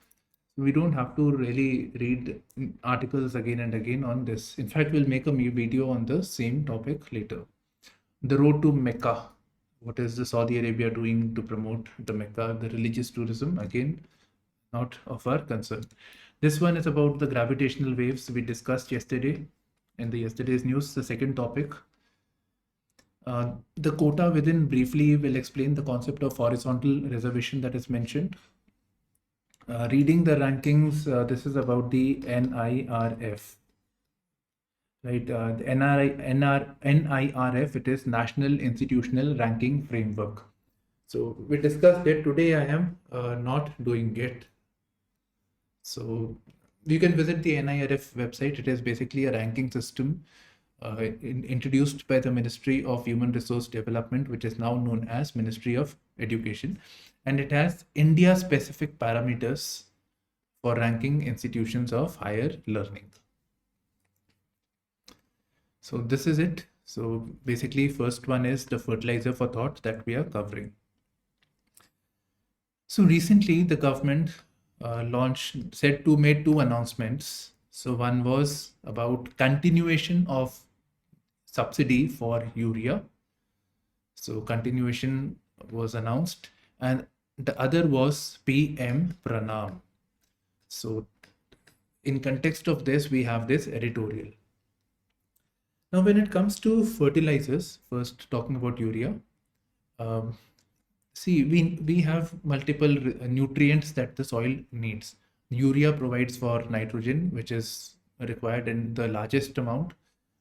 We don't have to really read articles again and again on this. In fact, we'll make a video on the same topic later. The road to Mecca. What is the Saudi Arabia doing to promote the Mecca, the religious tourism? Again, not of our concern. This one is about the gravitational waves we discussed yesterday in the yesterday's news, the second topic. The quota within briefly will explain the concept of horizontal reservation that is mentioned. Reading the rankings, this is about the NIRF. Right, the NIRF, it is National Institutional Ranking Framework. So we discussed it. Today I am not doing it. So you can visit the NIRF website. It is basically a ranking system introduced by the Ministry of Human Resource Development, which is now known as Ministry of Education. And it has India-specific parameters for ranking institutions of higher learning. So this is it. So basically, first one is the fertilizer for thought that we are covering. So recently, the government made two announcements. So one was about continuation of subsidy for urea. So continuation was announced, and the other was PM Pranam. So in context of this, we have this editorial. Now, when it comes to fertilizers, first talking about urea, see, we have multiple nutrients that the soil needs. Urea provides for nitrogen, which is required in the largest amount,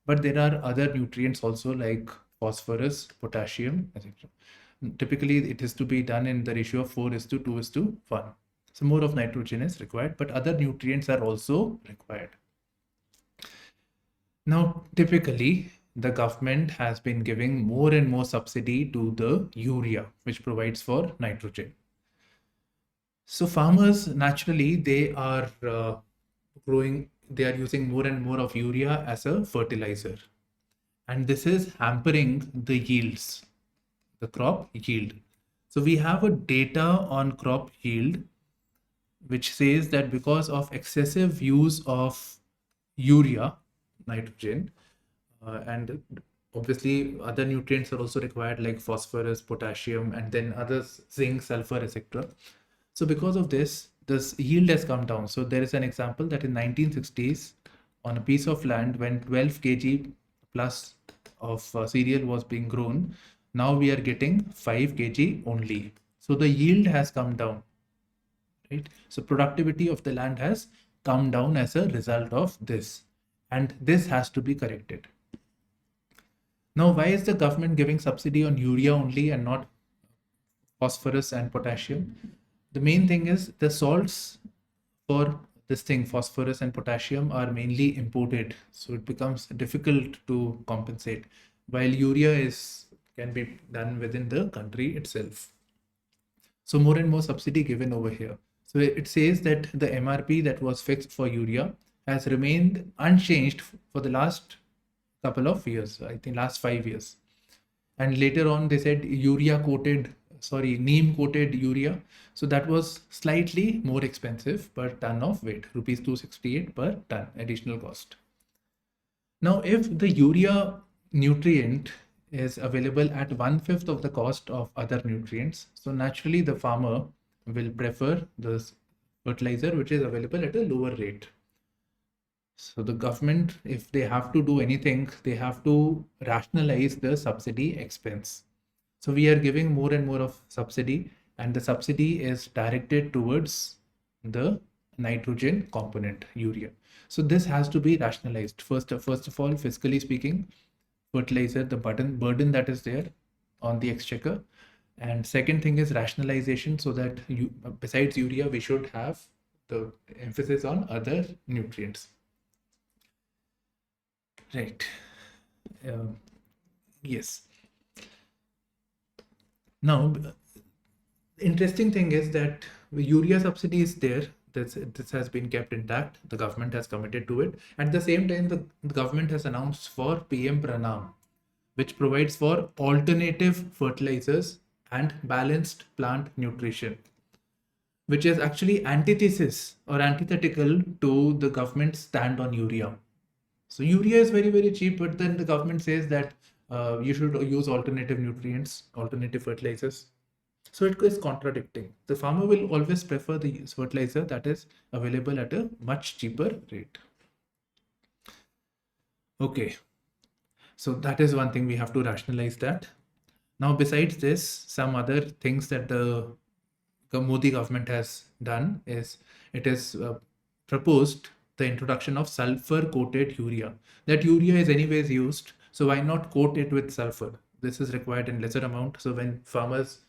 but there are other nutrients also like phosphorus, potassium, etc. Typically, it is to be done in the ratio of 4:2:1. So more of nitrogen is required, but other nutrients are also required. Now, typically, the government has been giving more and more subsidy to the urea, which provides for nitrogen. So farmers, naturally, they are using more and more of urea as a fertilizer. And this is hampering the yields, the crop yield. So we have a data on crop yield, which says that because of excessive use of urea, nitrogen, and obviously other nutrients are also required like phosphorus, potassium, and then others, zinc, sulfur, etc. So because of this yield has come down. So there is an example that in 1960s on a piece of land when 12 kg plus of cereal was being grown, now we are getting 5 kg only. So the yield has come down, right? So productivity of the land has come down as a result of this. And this has to be corrected. Now, why is the government giving subsidy on urea only and not phosphorus and potassium? The main thing is the salts for this thing, phosphorus and potassium, are mainly imported. So it becomes difficult to compensate, while urea can be done within the country itself. So more and more subsidy given over here. So it says that the MRP that was fixed for urea has remained unchanged for the last couple of years, I think last 5 years. And later on, they said neem coated urea. So that was slightly more expensive per ton of weight, rupees 268 per ton additional cost. Now, if the urea nutrient is available at 1/5 of the cost of other nutrients. So naturally, the farmer will prefer the fertilizer which is available at a lower rate. So the government, if they have to do anything, they have to rationalize the subsidy expense. So we are giving more and more of subsidy, and the subsidy is directed towards the nitrogen component, urea. So this has to be rationalized. First of all, fiscally speaking, fertilizer, the burden that is there on the exchequer. And second thing is rationalization, so that besides urea, we should have the emphasis on other nutrients. Right. Yes. Now, interesting thing is that the urea subsidy is there. This has been kept intact. The government has committed to it. At the same time, the government has announced for PM Pranam, which provides for alternative fertilizers and balanced plant nutrition, which is actually antithesis or antithetical to the government's stand on urea. So urea is very, very cheap, but then the government says that you should use alternative nutrients, alternative fertilizers. So it is contradicting. The farmer will always prefer the fertilizer that is available at a much cheaper rate. Okay. So that is one thing we have to rationalize that. Now, besides this, some other things that the Modi government has done is it has proposed the introduction of sulfur coated urea. That urea is anyways used, so why not coat it with sulfur? This is required in lesser amount. So when farmers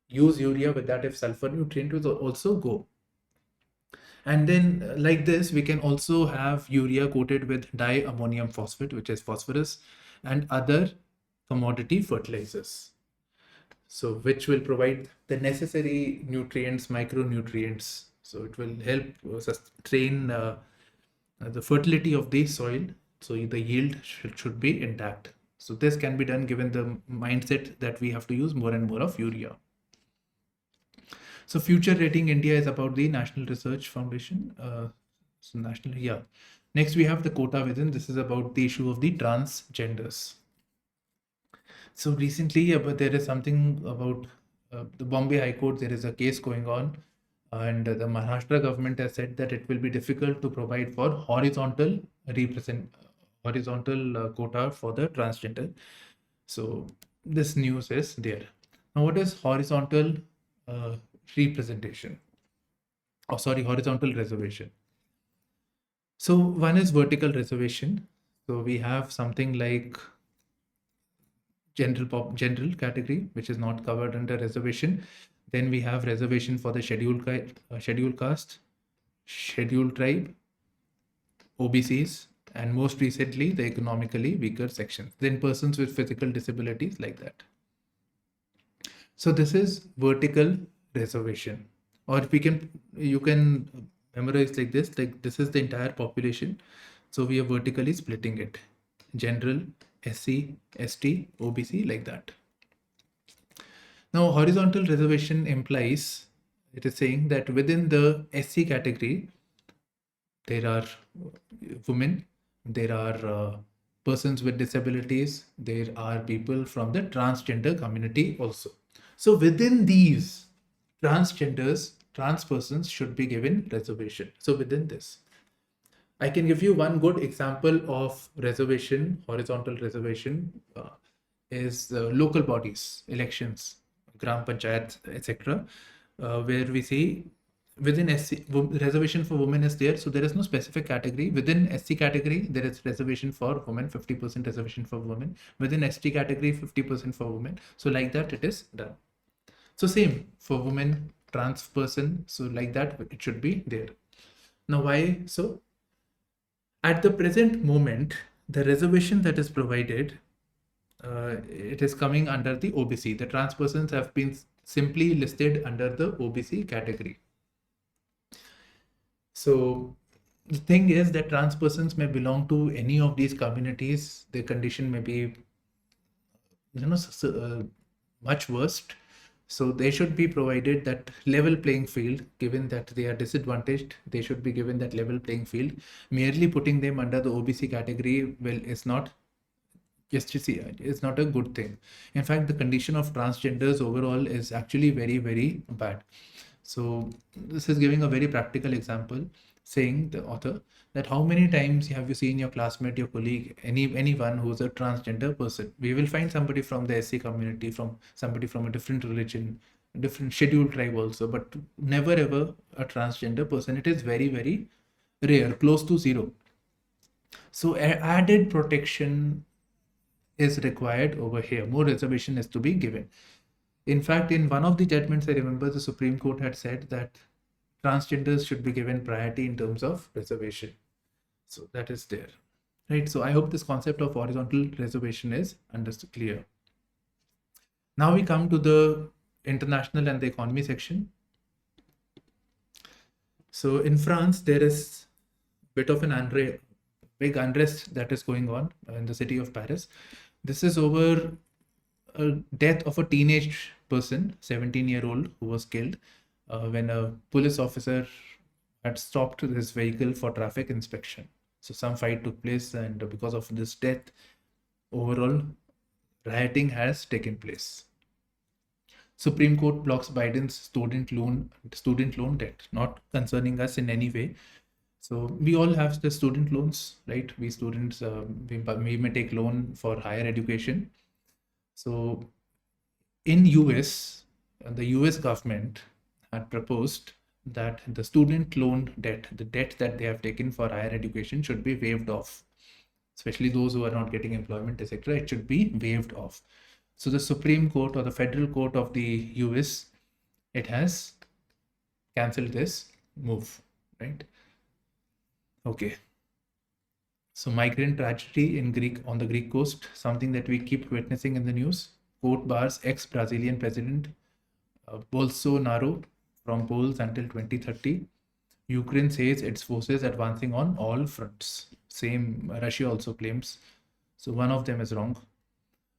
use urea with that, if sulfur nutrient will also go. And then like this, we can also have urea coated with diammonium phosphate, which is phosphorus, and other commodity fertilizers. So which will provide the necessary nutrients, micronutrients. So it will help sustain the fertility of the soil. So the yield should be intact. So this can be done given the mindset that we have to use more and more of urea. So Future Rating India is about the National Research Foundation. Next we have the quota within. This is about the issue of the transgenders. So recently, there is something about the Bombay High Court. There is a case going on, and the Maharashtra government has said that it will be difficult to provide for horizontal quota for the transgender. So this news is there. Now, what is horizontal representation? Oh, sorry, horizontal reservation. So one is vertical reservation. So we have something like general category, which is not covered under reservation. Then we have reservation for the scheduled caste, scheduled tribe, OBCs, and most recently the economically weaker sections. Then persons with physical disabilities, like that. So this is vertical reservation, or you can memorize like this. Like this is the entire population. So we are vertically splitting it: general, SC, ST, OBC, like that. Now, horizontal reservation implies, it is saying that within the SC category, there are women, there are persons with disabilities, there are people from the transgender community also. So within these transgenders, trans persons should be given reservation. So within this, I can give you one good example of reservation, horizontal reservation, is local bodies, elections, gram panchayat, etc., where we see within SC, reservation for women is there. So there is no specific category. Within SC category, there is reservation for women, 50% reservation for women. Within ST category, 50% for women. So like that, it is done. So same for women, trans person. So like that, it should be there. Now, why so? At the present moment, the reservation that is provided, it is coming under the OBC. The trans persons have been simply listed under the OBC category. So the thing is that trans persons may belong to any of these communities. Their condition may be, much worse. So they should be provided that level playing field. Given that they are disadvantaged, they should be given that level playing field. Merely putting them under the OBC category, well, is not Yes, you see, it's not a good thing. In fact, the condition of transgenders overall is actually very, very bad. So this is giving a very practical example, saying the author that how many times have you seen your classmate, your colleague, anyone who's a transgender person? We will find somebody from the SC community, from somebody from a different religion, different scheduled tribe also, but never ever a transgender person. It is very, very rare, close to zero. So added protection is required over here. More reservation is to be given. In fact, in one of the judgments, I remember the Supreme Court had said that transgenders should be given priority in terms of reservation. So that is there, right? So I hope this concept of horizontal reservation is understood clear. Now we come to the international and the economy section. So in France, there is a bit of an big unrest that is going on in the city of Paris. This is over a death of a teenage person, 17-year-old, who was killed when a police officer had stopped his vehicle for traffic inspection. So some fight took place, and because of this death, overall rioting has taken place. Supreme Court blocks Biden's student loan debt, not concerning us in any way. So we all have the student loans, right? We students, we may take loan for higher education. So in US, the US government had proposed that the student loan debt, the debt that they have taken for higher education, should be waived off, especially those who are not getting employment, etc. It should be waived off. So the Supreme Court or the Federal Court of the US, it has cancelled this move, right? Okay. So migrant tragedy on the Greek coast, something that we keep witnessing in the news. Court bars ex-Brazilian president Bolsonaro from polls until 2030. Ukraine says its forces advancing on all fronts. Same, Russia also claims. So one of them is wrong.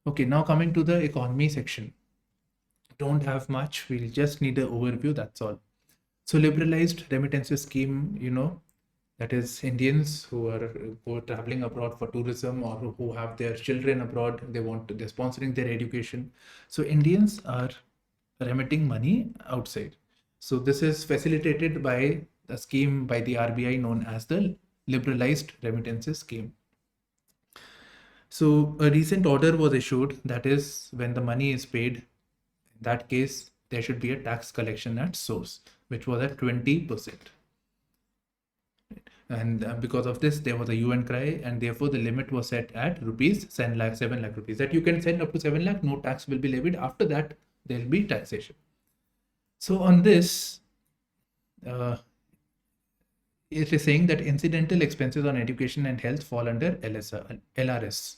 Okay, now coming to the economy section. Don't have much. We'll just need an overview. That's all. So liberalized remittances scheme, that is Indians who are traveling abroad for tourism or who have their children abroad, they're sponsoring their education. So Indians are remitting money outside. So this is facilitated by the scheme by the RBI known as the liberalized remittances scheme. So a recent order was issued, that is when the money is paid, in that case, there should be a tax collection at source, which was at 20%. And because of this, there was a hue and cry, and therefore the limit was set at rupees 7 lakh rupees. That you can send up to 7 lakh, no tax will be levied. After that, there will be taxation. So on this, it is saying that incidental expenses on education and health fall under LRS.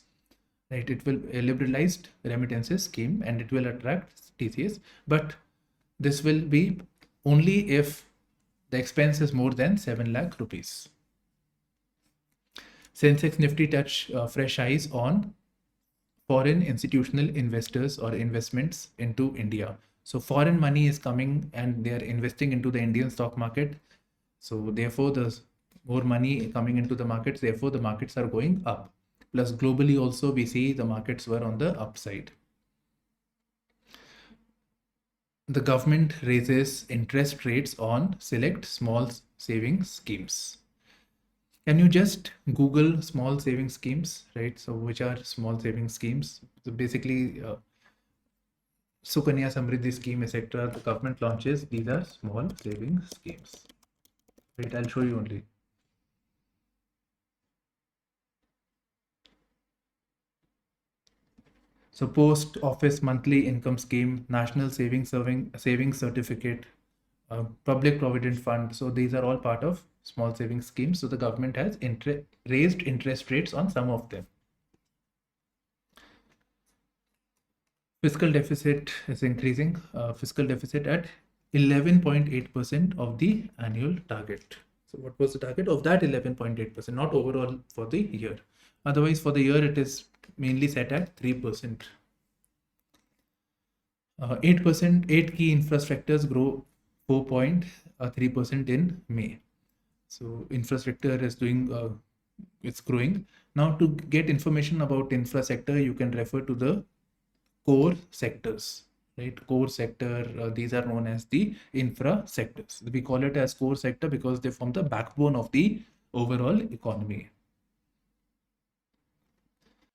Right? It will a liberalized remittances scheme, and it will attract TCS, but this will be only if the expense is more than 7 lakh rupees. Sensex Nifty touch fresh highs on foreign institutional investors or investments into India. So foreign money is coming and they are investing into the Indian stock market. So therefore, there's more money coming into the markets. Therefore, the markets are going up. Plus globally also, we see the markets were on the upside. The government raises interest rates on select small savings schemes. Can you just Google small savings schemes, right? So which are small savings schemes? So basically, Sukanya Samriddhi scheme, etc. The government launches. These are small savings schemes. Right, I'll show you only. So post office monthly income scheme, national savings certificate, public provident fund. So these are all part of small savings schemes. So the government has raised interest rates on some of them. Fiscal deficit is increasing. Fiscal deficit at 11.8% of the annual target. So what was the target of that 11.8%? Not overall for the year. Otherwise, for the year, it is mainly set at 3%. 8%, 8 key infrastructures grow 4.3% in May. So infrastructure is doing, it's growing. Now to get information about infra sector, you can refer to the core sectors, right? Core sector, these are known as the infra sectors. We call it as core sector because they form the backbone of the overall economy.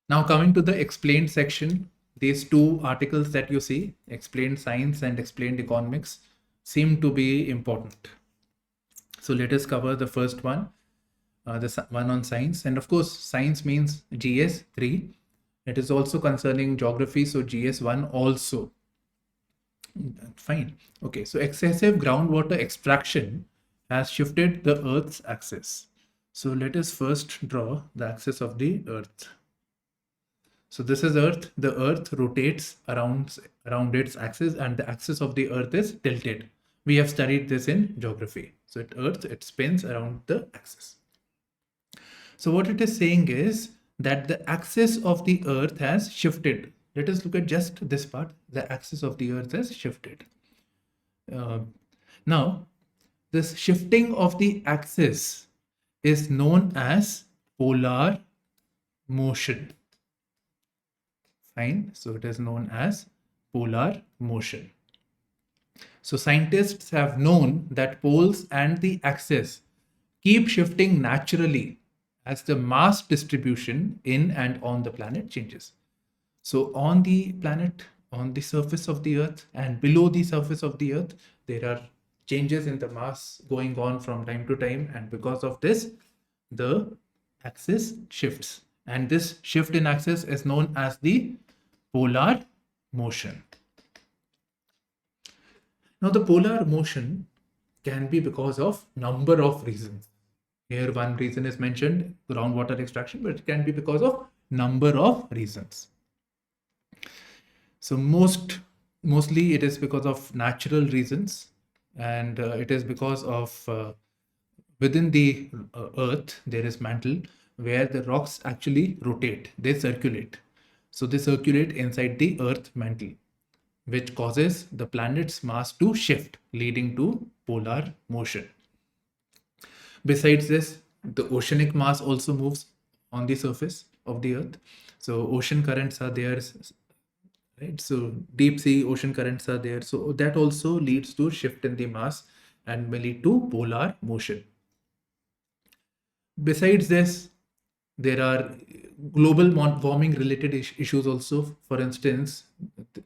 Now coming to the explained section, these two articles that you see, explained science and explained economics, seem to be important. So let us cover the first one, the one on science. And of course, science means GS3. It is also concerning geography, so GS1 also. Fine. Okay, so excessive groundwater extraction has shifted the Earth's axis. So let us first draw the axis of the Earth. So this is Earth. The Earth rotates around its axis, and the axis of the Earth is tilted. We have studied this in geography. So it spins around the axis. So what it is saying is that the axis of the Earth has shifted. Let us look at just this part. The axis of the Earth has shifted. Now, this shifting of the axis is known as polar motion. Fine. So it is known as polar motion. So scientists have known that poles and the axis keep shifting naturally as the mass distribution in and on the planet changes. So on the planet, on the surface of the Earth and below the surface of the Earth, there are changes in the mass going on from time to time. And because of this, the axis shifts. And this shift in axis is known as the polar motion. Now, the polar motion can be because of number of reasons. Here, one reason is mentioned, groundwater extraction, but it can be because of number of reasons. So mostly it is because of natural reasons, and it is because of within the Earth there is mantle where the rocks actually rotate, they circulate. So they circulate inside the Earth mantle, which causes the planet's mass to shift, leading to polar motion. Besides this, the oceanic mass also moves on the surface of the Earth. So ocean currents are there, right? So deep sea ocean currents are there. So that also leads to shift in the mass and may lead to polar motion. Besides this, there are global warming related issues also. For instance,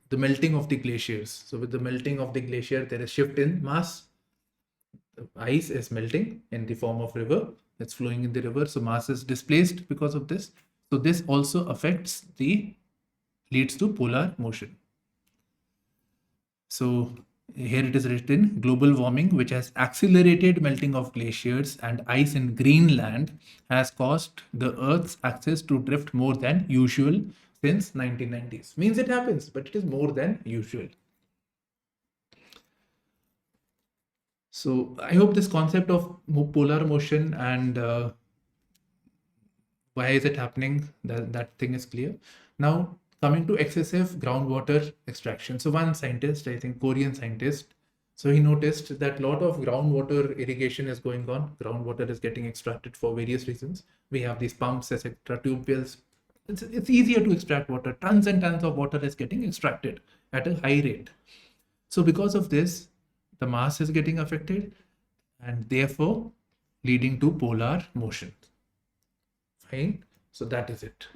the melting of the glaciers. So with the melting of the glacier, there is shift in mass. The ice is melting in the form of river. It's flowing in the river. So mass is displaced because of this. So this also leads to polar motion. So here it is written, global warming, which has accelerated melting of glaciers and ice in Greenland, has caused the Earth's axis to drift more than usual since 1990s. Means it happens, but it is more than usual. So I hope this concept of polar motion and why is it happening, that thing is clear. Now, coming to excessive groundwater extraction. So one scientist, I think Korean scientist, so he noticed that a lot of groundwater irrigation is going on. Groundwater is getting extracted for various reasons. We have these pumps, etc., tube wells. It's easier to extract water. Tons and tons of water is getting extracted at a high rate. So because of this, the mass is getting affected and therefore leading to polar motion. Fine. So that is it.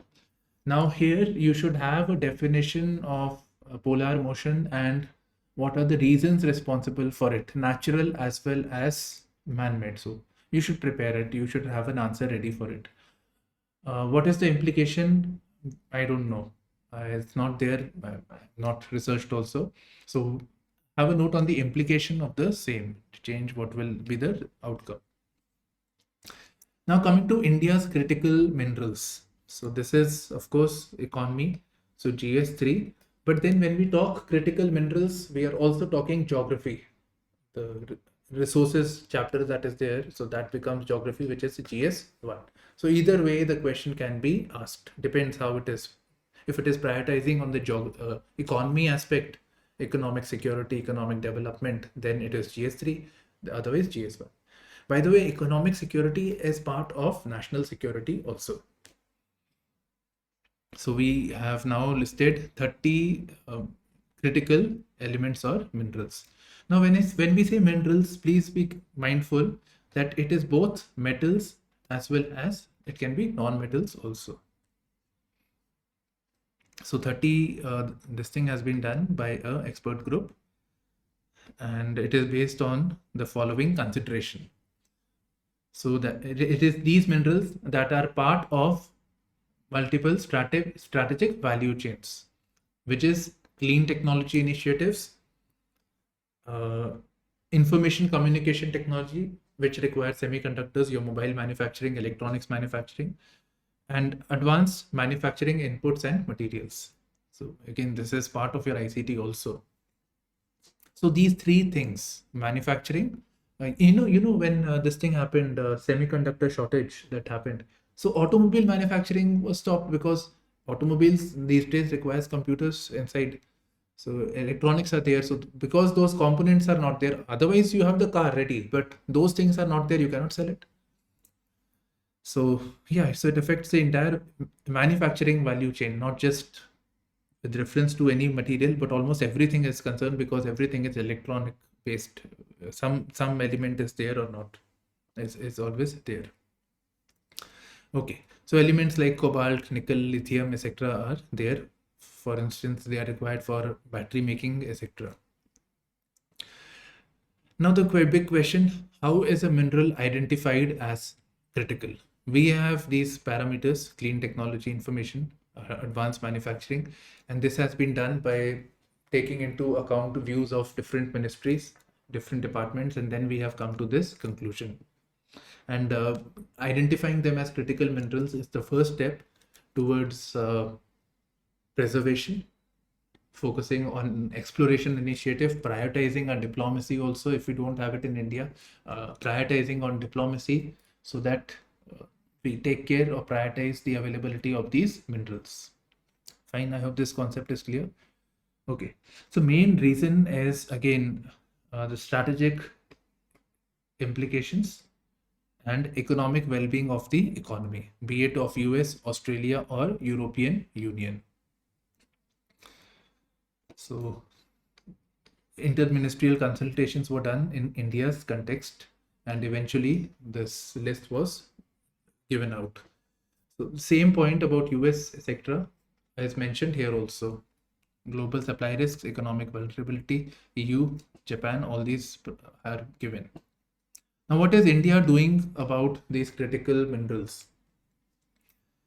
Now here you should have a definition of polar motion and what are the reasons responsible for it, natural as well as man-made. So you should prepare it. You should have an answer ready for it. What is the implication? I don't know. It's not there, not researched also. So have a note on the implication of the same to change what will be the outcome. Now coming to India's critical minerals. So this is of course economy, so GS3. But then when we talk critical minerals, we are also talking geography. The resources chapter that is there, so that becomes geography, which is GS1. So either way the question can be asked, depends how it is. If it is prioritizing on the economy aspect, economic security, economic development, then it is GS3, the other way is GS1. By the way, economic security is part of national security also. So we have now listed 30 critical elements or minerals. Now, when we say minerals, please be mindful that it is both metals as well as it can be non-metals also. So 30, this thing has been done by an expert group, and it is based on the following consideration. So that it is these minerals that are part of multiple strategic value chains, which is clean technology initiatives, uh, information communication technology, which requires semiconductors, your mobile manufacturing, electronics manufacturing, and advanced manufacturing inputs and materials. So again, this is part of your ICT also. So these three things, manufacturing, when this thing happened, semiconductor shortage that happened. So automobile manufacturing was stopped because automobiles these days requires computers inside. So electronics are there. So because those components are not there, otherwise you have the car ready, but those things are not there, you cannot sell it. So yeah, so it affects the entire manufacturing value chain, not just with reference to any material, but almost everything is concerned because everything is electronic based. Some element is there or not, is always there. Okay, so elements like cobalt, nickel, lithium, etc. are there. For instance, they are required for battery making, etc. Now the big question, how is a mineral identified as critical? We have these parameters, clean technology information, advanced manufacturing, and this has been done by taking into account views of different ministries, different departments, and then we have come to this conclusion. And identifying them as critical minerals is the first step towards preservation, focusing on exploration initiative, prioritizing our diplomacy also if we don't have it in India, prioritizing on diplomacy so that we take care or prioritize the availability of these minerals. Fine, I hope this concept is clear. Okay, so main reason is again the strategic implications and economic well-being of the economy, be it of US, Australia, or European Union. So interministerial consultations were done in India's context, and eventually this list was given out. So same point about US sector is mentioned here also. Global supply risks, economic vulnerability, EU, Japan, all these are given. Now, what is India doing about these critical minerals?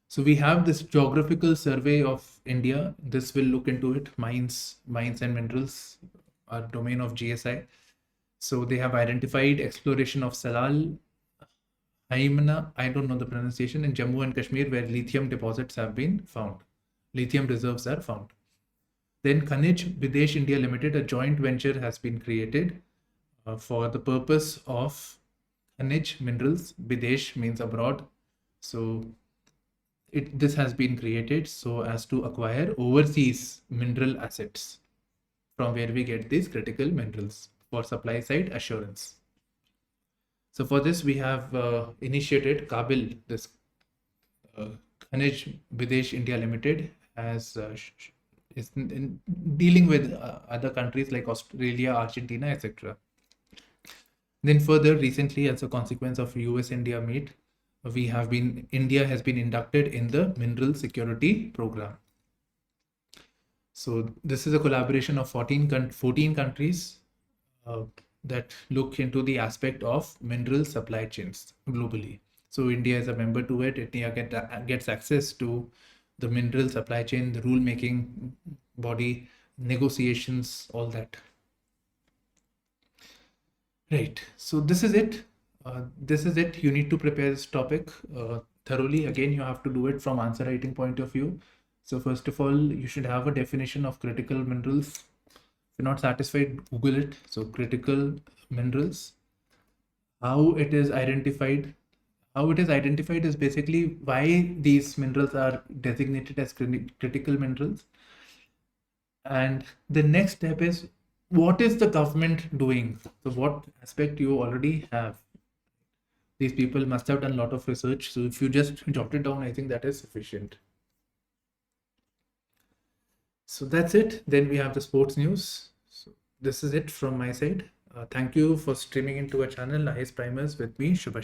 So we have this geographical survey of India. This will look into it. Mines and minerals are domain of GSI. So they have identified exploration of Salal, Haimana, I don't know the pronunciation, in Jammu and Kashmir, where lithium deposits have been found. Lithium reserves are found. Then Khanij Videsh India Limited, a joint venture has been created for the purpose of Khanij minerals. Videsh means abroad. So this has been created so as to acquire overseas mineral assets from where we get these critical minerals for supply side assurance. So for this, we have initiated Kabil, this Khanij Videsh India Limited, as is dealing with other countries like Australia, Argentina, etc. Then further, recently, as a consequence of US-India meet, India has been inducted in the Mineral Security Program. So this is a collaboration of 14 countries that look into the aspect of mineral supply chains globally. So India is a member to it. India gets access to the mineral supply chain, the rule making body, negotiations, all that. Right. So this is it. You need to prepare this topic thoroughly. Again, you have to do it from answer writing point of view. So first of all, you should have a definition of critical minerals. If you're not satisfied, Google it. So critical minerals, how it is identified. How it is identified is basically why these minerals are designated as critical minerals. And the next step is, what is the government doing? So what aspect you already have. These people must have done a lot of research. So if you just jot it down, I think that is sufficient. So that's it. Then we have the sports news. So this is it from my side. Thank you for streaming into our channel, IASPrimers, with me, Shubhashish.